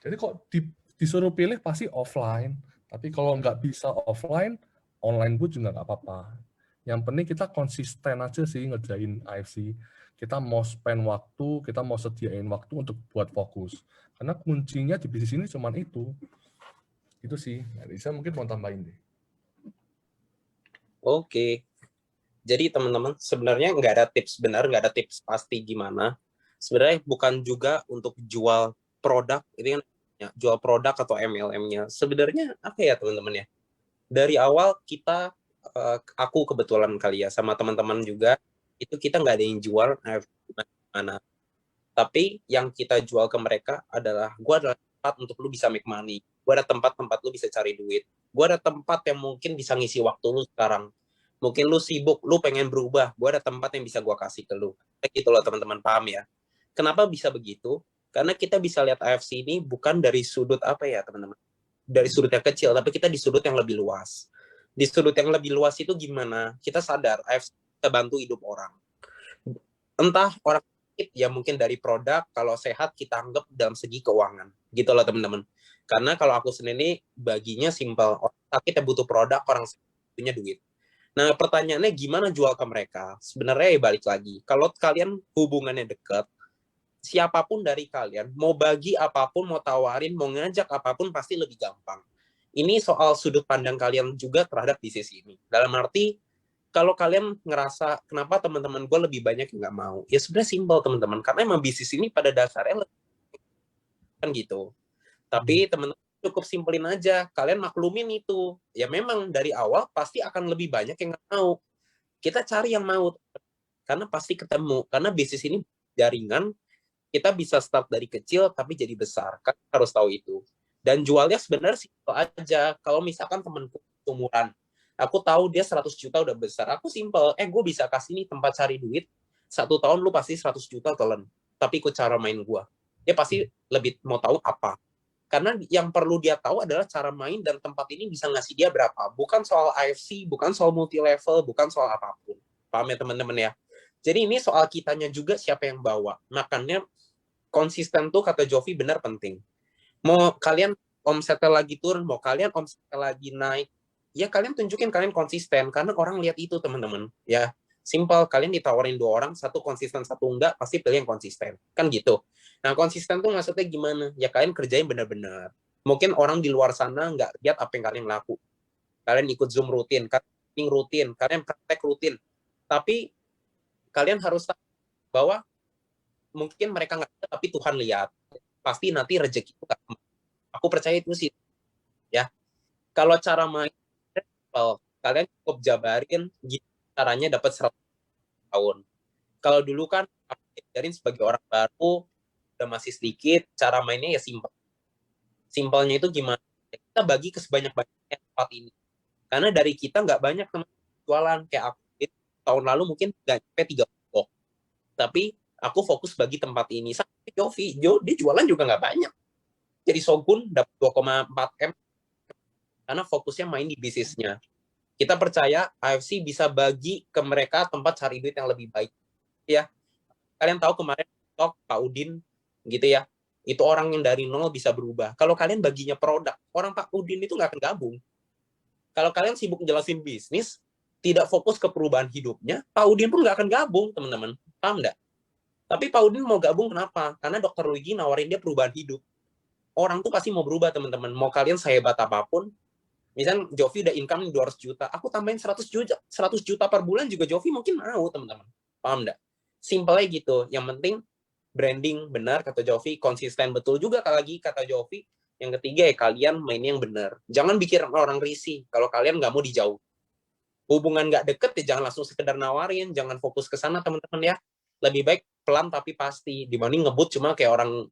Speaker 3: Jadi kok disuruh pilih pasti offline. Tapi kalau nggak bisa offline, online pun juga nggak apa-apa. Yang penting kita konsisten aja sih ngerjain AFC. Kita mau spend waktu, kita mau sediain waktu untuk buat fokus. Karena kuncinya di bisnis ini cuma itu. Itu sih. Nah, Risa mungkin mau tambahin deh.
Speaker 2: Oke. Jadi teman-teman, sebenarnya nggak ada tips benar, nggak ada tips pasti gimana. Sebenarnya bukan juga untuk jual produk, ini kan ya, jual produk atau MLM-nya. Sebenarnya apa ya teman-teman ya? Dari awal kita, aku kebetulan kali ya, sama teman-teman juga, itu kita nggak ada yang jual gimana. Tapi yang kita jual ke mereka adalah, gue adalah tempat untuk lu bisa make money. Gue ada tempat-tempat lu bisa cari duit. Gue ada tempat yang mungkin bisa ngisi waktu lu sekarang. Mungkin lu sibuk, lu pengen berubah. Gue ada tempat yang bisa gue kasih ke lu. Kayak gitu loh teman-teman, paham ya? Kenapa bisa begitu? Karena kita bisa lihat AFC ini bukan dari sudut apa ya teman-teman? Dari sudut yang kecil, tapi kita di sudut yang lebih luas. Di sudut yang lebih luas itu gimana? Kita sadar AFC bisa bantu hidup orang. Entah orang sakit, ya mungkin dari produk, kalau sehat kita anggap dalam segi keuangan. Gitu loh teman-teman. Karena kalau aku sendiri baginya simpel. Orang sakit ya butuh produk, orang sakit punya duit. Nah, pertanyaannya gimana jual ke mereka? Sebenarnya ya balik lagi. Kalau kalian hubungannya dekat, siapapun dari kalian, mau bagi apapun, mau tawarin, mau ngajak apapun, pasti lebih gampang. Ini soal sudut pandang kalian juga terhadap bisnis ini. Dalam arti, kalau kalian ngerasa, kenapa teman-teman gue lebih banyak yang nggak mau? Ya sudah simpel teman-teman, karena emang bisnis ini pada dasarnya kan gitu. Tapi teman-teman cukup simpelin aja, kalian maklumin itu. Ya memang dari awal pasti akan lebih banyak yang nggak mau. Kita cari yang mau, karena pasti ketemu. Karena bisnis ini jaringan, kita bisa start dari kecil tapi jadi besar. Kan harus tahu itu. Dan jualnya sebenarnya simpel aja. Kalau misalkan temanku umuran, aku tahu dia 100 juta udah besar. Aku simpel, gue bisa kasih nih tempat cari duit. 1 tahun lu pasti 100 juta telan. Tapi ikut cara main gue. Dia pasti lebih mau tahu apa. Karena yang perlu dia tahu adalah cara main dan tempat ini bisa ngasih dia berapa. Bukan soal AFC, bukan soal multi level, bukan soal apapun. Paham ya teman-teman ya? Jadi ini soal kitanya juga siapa yang bawa. Makanya konsisten tuh kata Jovi benar penting. Mau kalian omsetnya lagi turun, mau kalian omsetnya lagi naik, ya kalian tunjukin kalian konsisten. Karena orang lihat itu teman-teman. Ya, simple. Kalian ditawarin 2 orang, satu konsisten, satu enggak, pasti pilih yang konsisten. Kan gitu. Nah, konsisten tuh maksudnya gimana? Ya kalian kerjain benar-benar. Mungkin orang di luar sana nggak lihat apa yang kalian laku. Kalian ikut Zoom rutin, kalian rutin, kalian praktek rutin. Tapi kalian harus tahu bahwa mungkin mereka nggak lihat, tapi Tuhan lihat. Pasti nanti rezeki itu aku percaya itu sih. Ya, kalau cara main, kalian cukup jabarin caranya dapat 100 tahun. Kalau dulu kan aku ajarin sebagai orang baru, udah masih sedikit, cara mainnya ya simpel. Simpelnya itu gimana? Kita bagi ke sebanyak-banyaknya tempat ini. Karena dari kita nggak banyak teman jualan. Kayak aku, tahun lalu mungkin nggak sampai 3 box. Tapi aku fokus bagi tempat ini. Sampai Jovi, dia jualan juga nggak banyak. Jadi Shogun dapat 2,4 M. Karena fokusnya main di bisnisnya. Kita percaya AFC bisa bagi ke mereka tempat cari duit yang lebih baik. Ya, kalian tahu kemarin Pak Udin gitu ya, itu orang yang dari nol bisa berubah. Kalau kalian baginya produk, orang Pak Udin itu nggak akan gabung. Kalau kalian sibuk jelasin bisnis, tidak fokus ke perubahan hidupnya, Pak Udin pun nggak akan gabung, teman-teman. Paham nggak? Tapi Pak Udin mau gabung kenapa? Karena Dr. Luigi nawarin dia perubahan hidup. Orang tuh pasti mau berubah, teman-teman. Mau kalian sehebat apapun, misalnya Jovi udah income 200 juta, aku tambahin 100 juta per bulan juga Jovi mungkin mau, teman-teman. Paham nggak? Simpelnya gitu. Yang penting branding benar, kata Jovi, konsisten betul juga lagi, kata Jovi. Yang ketiga ya kalian main yang benar. Jangan bikin orang risih kalau kalian nggak mau dijauh. Hubungan nggak deket ya jangan langsung sekedar nawarin, jangan fokus ke sana teman-teman ya. Lebih baik pelan tapi pasti dibanding ngebut cuma kayak orang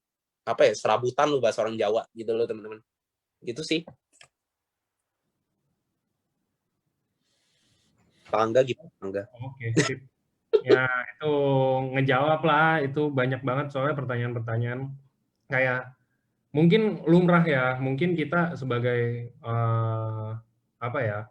Speaker 2: apa ya, serabutan lu bahasa orang Jawa gitu loh teman-teman. Gitu sih. Pak Angga gitu, Angga.
Speaker 1: Oke, sip. Ya, itu ngejawab lah, itu banyak banget soalnya pertanyaan-pertanyaan kayak mungkin lumrah ya, mungkin kita sebagai apa ya,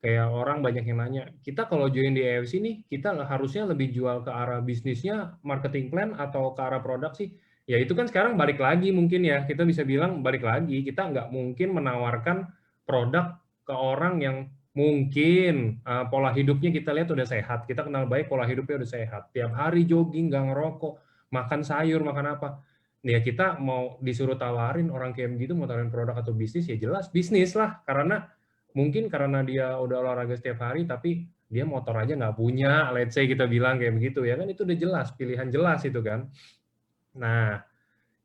Speaker 1: kayak orang banyak yang nanya, kita kalau join di AFC nih, kita harusnya lebih jual ke arah bisnisnya, marketing plan, atau ke arah produk sih? Ya itu kan sekarang balik lagi mungkin ya, kita bisa bilang balik lagi, kita nggak mungkin menawarkan produk ke orang yang mungkin pola hidupnya kita lihat udah sehat, kita kenal baik pola hidupnya udah sehat, tiap hari jogging, nggak ngerokok, makan sayur, makan apa. Ya kita mau disuruh tawarin orang kayak begitu, mau tawarin produk atau bisnis, ya jelas bisnis lah, karena mungkin karena dia udah olahraga setiap hari, tapi dia motor aja nggak punya, let's say kita bilang kayak begitu, ya kan itu udah jelas, pilihan jelas itu kan. Nah,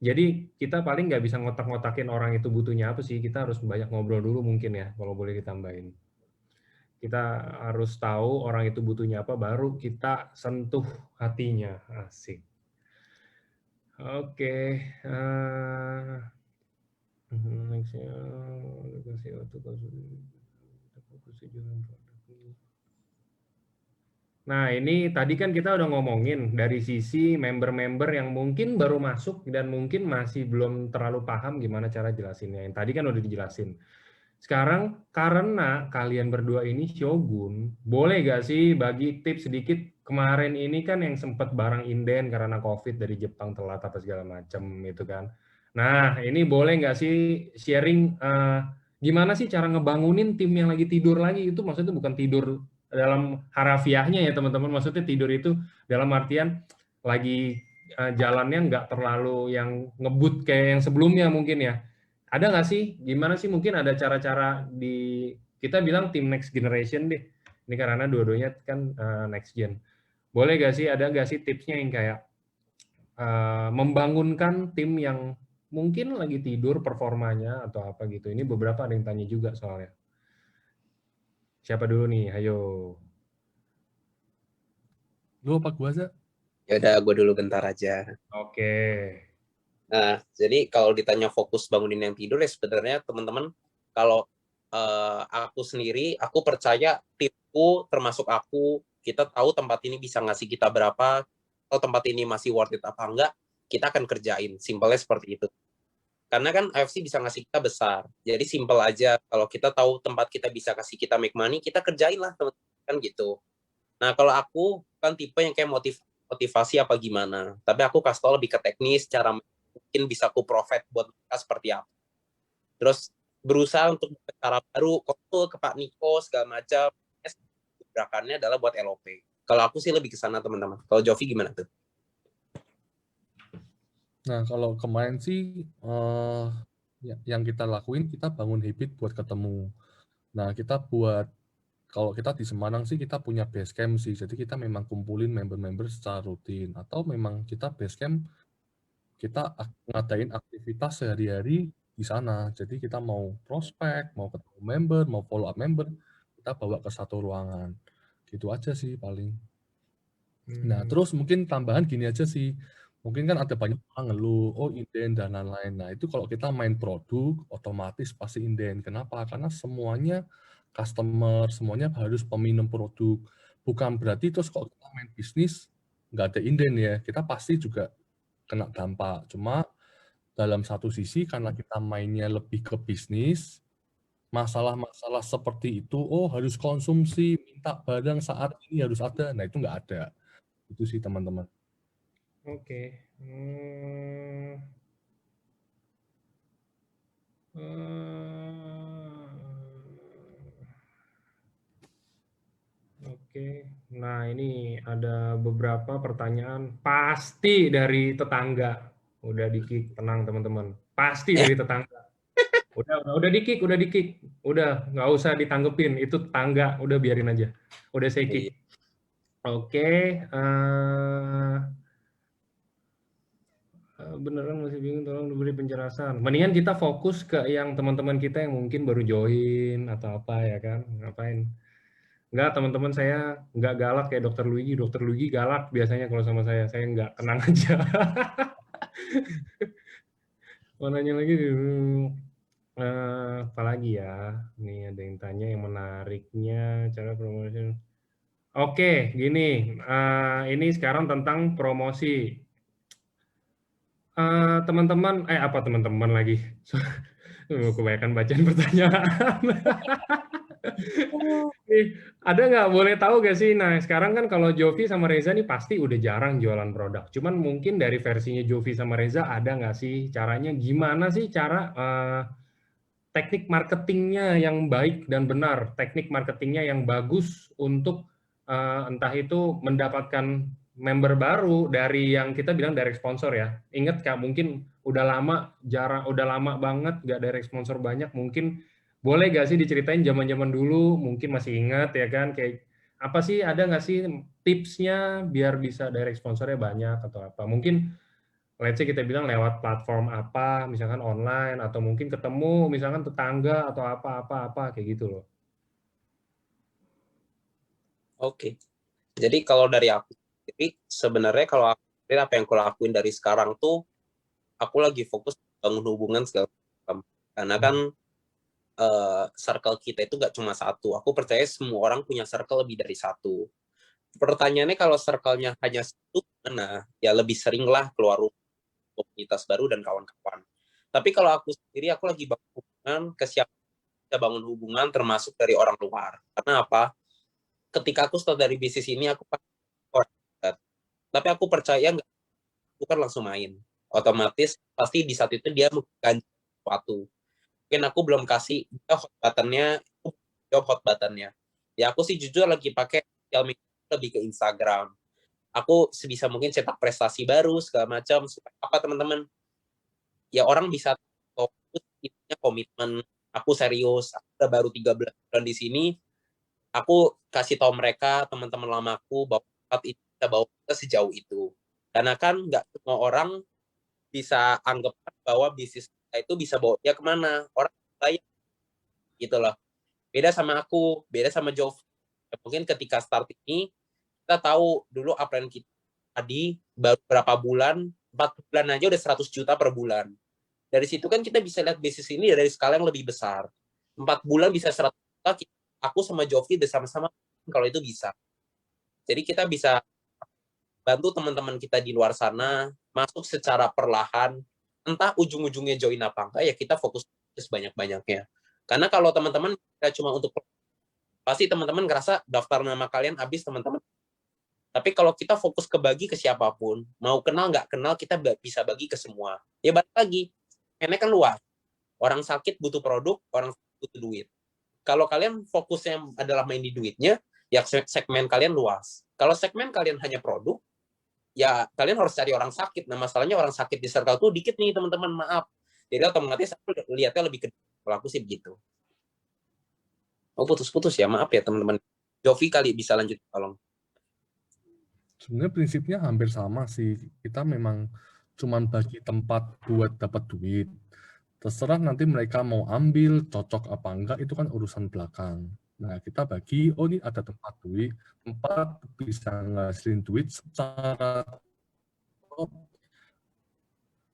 Speaker 1: jadi kita paling nggak bisa ngotak-ngotakin orang itu butuhnya apa sih, kita harus banyak ngobrol dulu mungkin ya, kalau boleh ditambahin. Kita harus tahu orang itu butuhnya apa, baru kita sentuh hatinya, asik. Oke. Nextnya, kasih waktu fokus jualan produk. Nah, ini tadi kan kita udah ngomongin dari sisi member-member yang mungkin baru masuk dan mungkin masih belum terlalu paham gimana cara jelasinnya. Yang tadi kan udah dijelasin. Sekarang karena kalian berdua ini Shogun, boleh gak sih bagi tips sedikit? Kemarin ini kan yang sempat barang inden karena COVID dari Jepang telat apa segala macam itu kan. Nah, ini boleh nggak sih sharing gimana sih cara ngebangunin tim yang lagi tidur lagi? Itu maksudnya bukan tidur dalam harafiahnya ya teman-teman, maksudnya tidur itu dalam artian lagi jalannya nggak terlalu yang ngebut kayak yang sebelumnya mungkin ya. Ada nggak sih, gimana sih mungkin ada cara-cara di, kita bilang tim next generation deh, ini karena dua-duanya kan next gen. Boleh nggak sih, ada nggak sih tipsnya yang kayak membangunkan tim yang mungkin lagi tidur performanya atau apa gitu. Ini beberapa ada yang tanya juga soalnya. Siapa dulu nih? Ayo.
Speaker 3: Lu apa gua, Za?
Speaker 2: Ya udah, gue dulu bentar aja.
Speaker 1: Oke.
Speaker 2: Nah, jadi kalau ditanya fokus bangunin yang tidur ya sebenarnya teman-teman, kalau aku sendiri, aku percaya timku termasuk aku, kita tahu tempat ini bisa ngasih kita berapa, atau tempat ini masih worth it apa enggak, kita akan kerjain. Simpelnya seperti itu. Karena kan AFC bisa ngasih kita besar. Jadi simpel aja, kalau kita tahu tempat kita bisa kasih kita make money, kita kerjain lah teman-teman, kan gitu. Nah, kalau aku kan tipe yang kayak motivasi apa gimana. Tapi aku kasih tau lebih ke teknis, cara mungkin bisa aku provide buat mereka seperti apa. Terus berusaha untuk cara baru, konsul ke Pak Niko, segala macam. Gerakannya adalah buat LOP. Kalau aku sih lebih ke sana, teman-teman. Kalau Jovi gimana tuh?
Speaker 3: Nah, kalau kemarin sih yang kita lakuin, kita bangun habit buat ketemu. Nah, kita buat, kalau kita di Semarang sih kita punya base camp sih, jadi kita memang kumpulin member-member secara rutin, atau memang kita base camp, kita ngadain aktivitas sehari-hari di sana. Jadi kita mau prospek, mau ketemu member, mau follow up member, kita bawa ke satu ruangan. Gitu aja sih paling. Nah, terus mungkin tambahan gini aja sih. Mungkin kan ada banyak orang ngeluh, oh inden dan lain-lain. Nah, itu kalau kita main produk, otomatis pasti inden. Kenapa? Karena semuanya customer, semuanya harus peminum produk. Bukan berarti terus kalau kita main bisnis, nggak ada inden ya. Kita pasti juga kena dampak. Cuma dalam satu sisi, karena kita mainnya lebih ke bisnis, masalah-masalah seperti itu, oh harus konsumsi, minta barang saat ini harus ada. Nah, itu nggak ada. Itu sih teman-teman.
Speaker 1: Oke. Oke. Nah, ini ada beberapa pertanyaan pasti dari tetangga. Udah di-kick, tenang teman-teman. Pasti dari tetangga. Udah di-kick, udah di-kick. Udah, nggak usah ditanggepin. Itu tetangga, udah biarin aja. Udah saya kick. Oke. Beneran masih bingung, tolong diberi penjelasan. Mendingan kita fokus ke yang teman-teman kita yang mungkin baru join atau apa ya kan, ngapain. Enggak, teman-teman saya nggak galak kayak Dokter Luigi. Dokter Luigi galak biasanya kalau sama saya nggak tenang aja. Mau nanya lagi, apalagi ya, nih ada yang tanya yang menariknya, cara promosi. Oke, gini, ini sekarang tentang promosi. Teman-teman, apa teman-teman lagi? Kebanyakan bacaan pertanyaan. Nih, ada nggak, boleh tahu nggak sih? Nah, sekarang kan kalau Jovi sama Reza nih pasti udah jarang jualan produk. Cuman mungkin dari versinya Jovi sama Reza ada nggak sih caranya? Gimana sih cara teknik marketingnya yang baik dan benar, teknik marketingnya yang bagus untuk entah itu mendapatkan member baru dari yang kita bilang direct sponsor ya. Ingat Kak, mungkin udah lama banget nggak direct sponsor banyak, mungkin boleh nggak sih diceritain zaman-zaman dulu, mungkin masih ingat ya kan, kayak apa sih, ada nggak sih tipsnya biar bisa direct sponsornya banyak atau apa? Mungkin let's say kita bilang lewat platform apa, misalkan online, atau mungkin ketemu misalkan tetangga atau apa kayak gitu loh.
Speaker 2: Oke. Jadi kalau dari aku, jadi sebenarnya kalau apa yang aku lakuin dari sekarang tuh aku lagi fokus bangun hubungan segala macam. Karena kan circle kita itu nggak cuma satu. Aku percaya semua orang punya circle lebih dari satu. Pertanyaannya kalau circle-nya hanya satu, mana? Ya lebih seringlah keluar rumah, komunitas baru dan kawan-kawan. Tapi kalau aku sendiri, aku lagi bangun hubungan, bisa bangun hubungan termasuk dari orang luar. Karena apa? Ketika aku start dari bisnis ini, aku tapi aku percaya nggak, aku kan langsung main. Otomatis pasti di saat itu dia mengganti sesuatu. Mungkin aku belum kasih dia hot button-nya, jawab hot button-nya. Ya aku sih jujur lagi pakai sosial media lebih ke Instagram. Aku sebisa mungkin cetak prestasi baru segala macam supaya apa teman-teman? Ya orang bisa fokus, intinya komitmen. Aku serius, aku udah baru 13 bulan di sini. Aku kasih tahu mereka, teman-teman lamaku, bahwa saat ini kita bawa kita sejauh itu. Karena kan nggak semua orang bisa anggap bahwa bisnis kita itu bisa bawa dia kemana. Orang lain gitu loh. Beda sama aku, beda sama Jovi. Ya, mungkin ketika start ini, kita tahu dulu apa yang kita tadi, baru berapa bulan, 4 bulan aja udah 100 juta per bulan. Dari situ kan kita bisa lihat bisnis ini dari skala yang lebih besar. 4 bulan bisa 100 juta, aku sama Jovi bersama-sama kalau itu bisa. Jadi kita bisa bantu teman-teman kita di luar sana masuk secara perlahan, entah ujung-ujungnya join apa enggak, ya kita fokus sebanyak-banyaknya. Karena kalau teman-teman kita cuma untuk, pasti teman-teman ngerasa daftar nama kalian habis teman-teman. Tapi kalau kita fokus ke siapapun, mau kenal nggak kenal, kita bisa bagi ke semua. Ya balik lagi, ini kan luas. Orang sakit butuh produk, orang sakit butuh duit. Kalau kalian fokusnya adalah main di duitnya, ya segmen kalian luas. Kalau segmen kalian hanya produk, ya kalian harus cari orang sakit. Nah masalahnya orang sakit di circle tuh dikit nih teman-teman, maaf. Jadi otomatis aku lihatnya lebih ke, kalau aku sih begitu. Oh putus-putus ya, maaf ya teman-teman. Jovi kali bisa lanjut, tolong.
Speaker 3: Sebenarnya prinsipnya hampir sama sih. Kita memang cuman bagi tempat buat dapat duit. Terserah nanti mereka mau ambil, cocok apa enggak, itu kan urusan belakang. Nah, kita bagi, oh ini ada tempat duit, tempat bisa ngasilin duit secara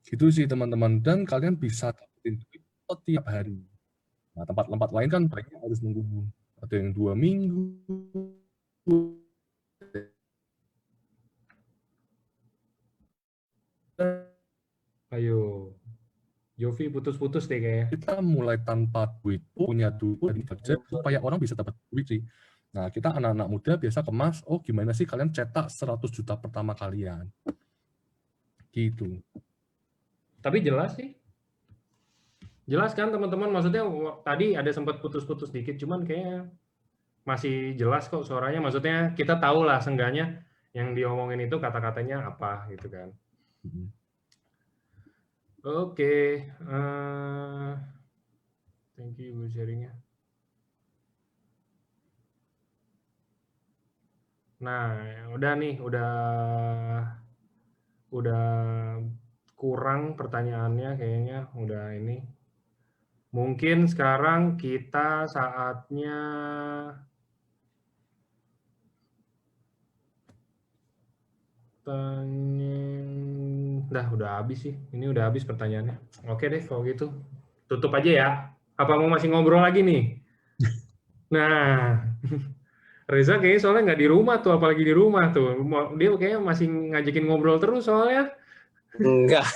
Speaker 3: gitu sih teman-teman. Dan kalian bisa dapetin duit setiap hari. Nah, tempat-tempat lain kan banyak harus nunggu. Ada yang 2 minggu.
Speaker 1: Ayo, Jovi putus-putus deh kayaknya.
Speaker 3: Kita mulai tanpa duit, punya duit dari budget supaya orang bisa dapat duit sih. Nah, kita anak-anak muda biasa kemas, oh gimana sih kalian cetak 100 juta pertama kalian. Gitu.
Speaker 1: Tapi jelas sih. Jelas kan teman-teman, maksudnya tadi ada sempat putus-putus dikit, cuman kayaknya masih jelas kok suaranya. Maksudnya kita tahu lah seenggaknya yang diomongin itu kata-katanya apa gitu kan. Oke, thank you buat sharingnya. Nah, udah nih, udah kurang pertanyaannya kayaknya, udah ini. Mungkin sekarang kita saatnya udah habis sih. Ini udah habis pertanyaannya. Oke deh kalau gitu. Tutup aja ya. Apa mau masih ngobrol lagi nih? Nah, Reza kayaknya soalnya nggak di rumah tuh, apalagi di rumah tuh. Dia kayaknya masih ngajakin ngobrol terus soalnya.
Speaker 2: Enggak.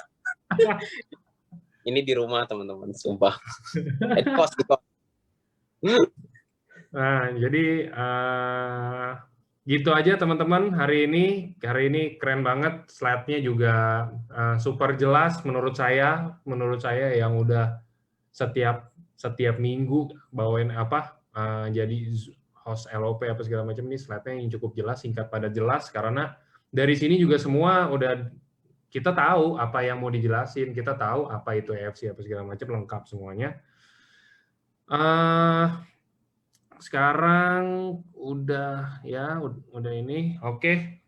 Speaker 2: Ini di rumah teman-teman, sumpah. Di kos.
Speaker 1: Nah, jadi gitu aja teman-teman hari ini keren banget, slide-nya juga super jelas menurut saya yang udah setiap minggu bawain jadi host LOP apa segala macam, ini slide-nya yang cukup jelas, singkat padat jelas, karena dari sini juga semua udah kita tahu apa yang mau dijelasin, kita tahu apa itu EFC apa segala macam, lengkap semuanya. Sekarang udah ini. Oke.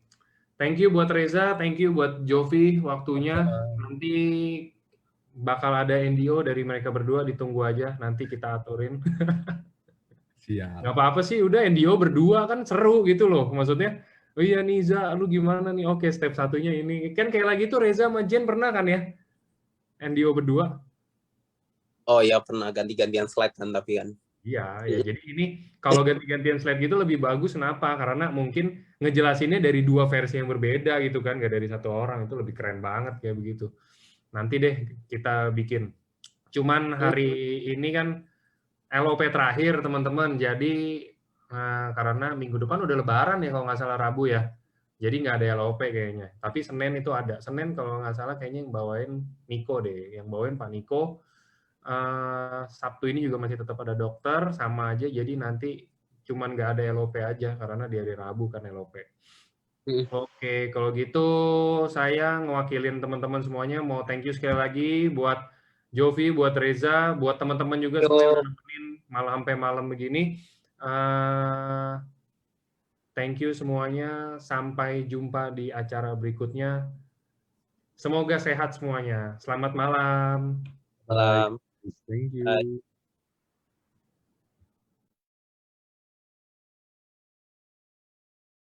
Speaker 1: Thank you buat Reza, thank you buat Jovi waktunya. Nanti bakal ada NDO dari mereka berdua, ditunggu aja, nanti kita aturin.
Speaker 3: Siap.
Speaker 1: Nggak apa-apa sih, udah NDO berdua kan seru gitu loh. Maksudnya, oh iya Niza, lu gimana nih? Oke, step satunya ini. Kan kayak lagi tuh Reza sama Jen pernah kan ya? NDO berdua?
Speaker 2: Oh ya, pernah ganti-gantian slide kan, tapi kan.
Speaker 1: Iya, ya jadi ini kalau ganti-gantian slide gitu lebih bagus, kenapa? Karena mungkin ngejelasinnya dari dua versi yang berbeda gitu kan, nggak dari satu orang, itu lebih keren banget kayak begitu. Nanti deh kita bikin. Cuman hari ini kan LOP terakhir teman-teman, jadi karena minggu depan udah lebaran ya kalau nggak salah Rabu ya, jadi nggak ada LOP kayaknya. Tapi Senin itu ada. Senin kalau nggak salah kayaknya yang bawain Niko deh, yang bawain Pak Niko. Sabtu ini juga masih tetap ada dokter, sama aja, jadi nanti cuman nggak ada LOP aja, karena di hari Rabu kan LOP. Oke, kalau gitu saya ngewakilin teman-teman semuanya, mau thank you sekali lagi buat Jovi, buat Reza, buat teman-teman juga semua yang udah nemenin malam sampai malam begini. Thank you semuanya, sampai jumpa di acara berikutnya. Semoga sehat semuanya. Selamat malam.
Speaker 2: Salam.
Speaker 3: Thank you.
Speaker 2: Bye.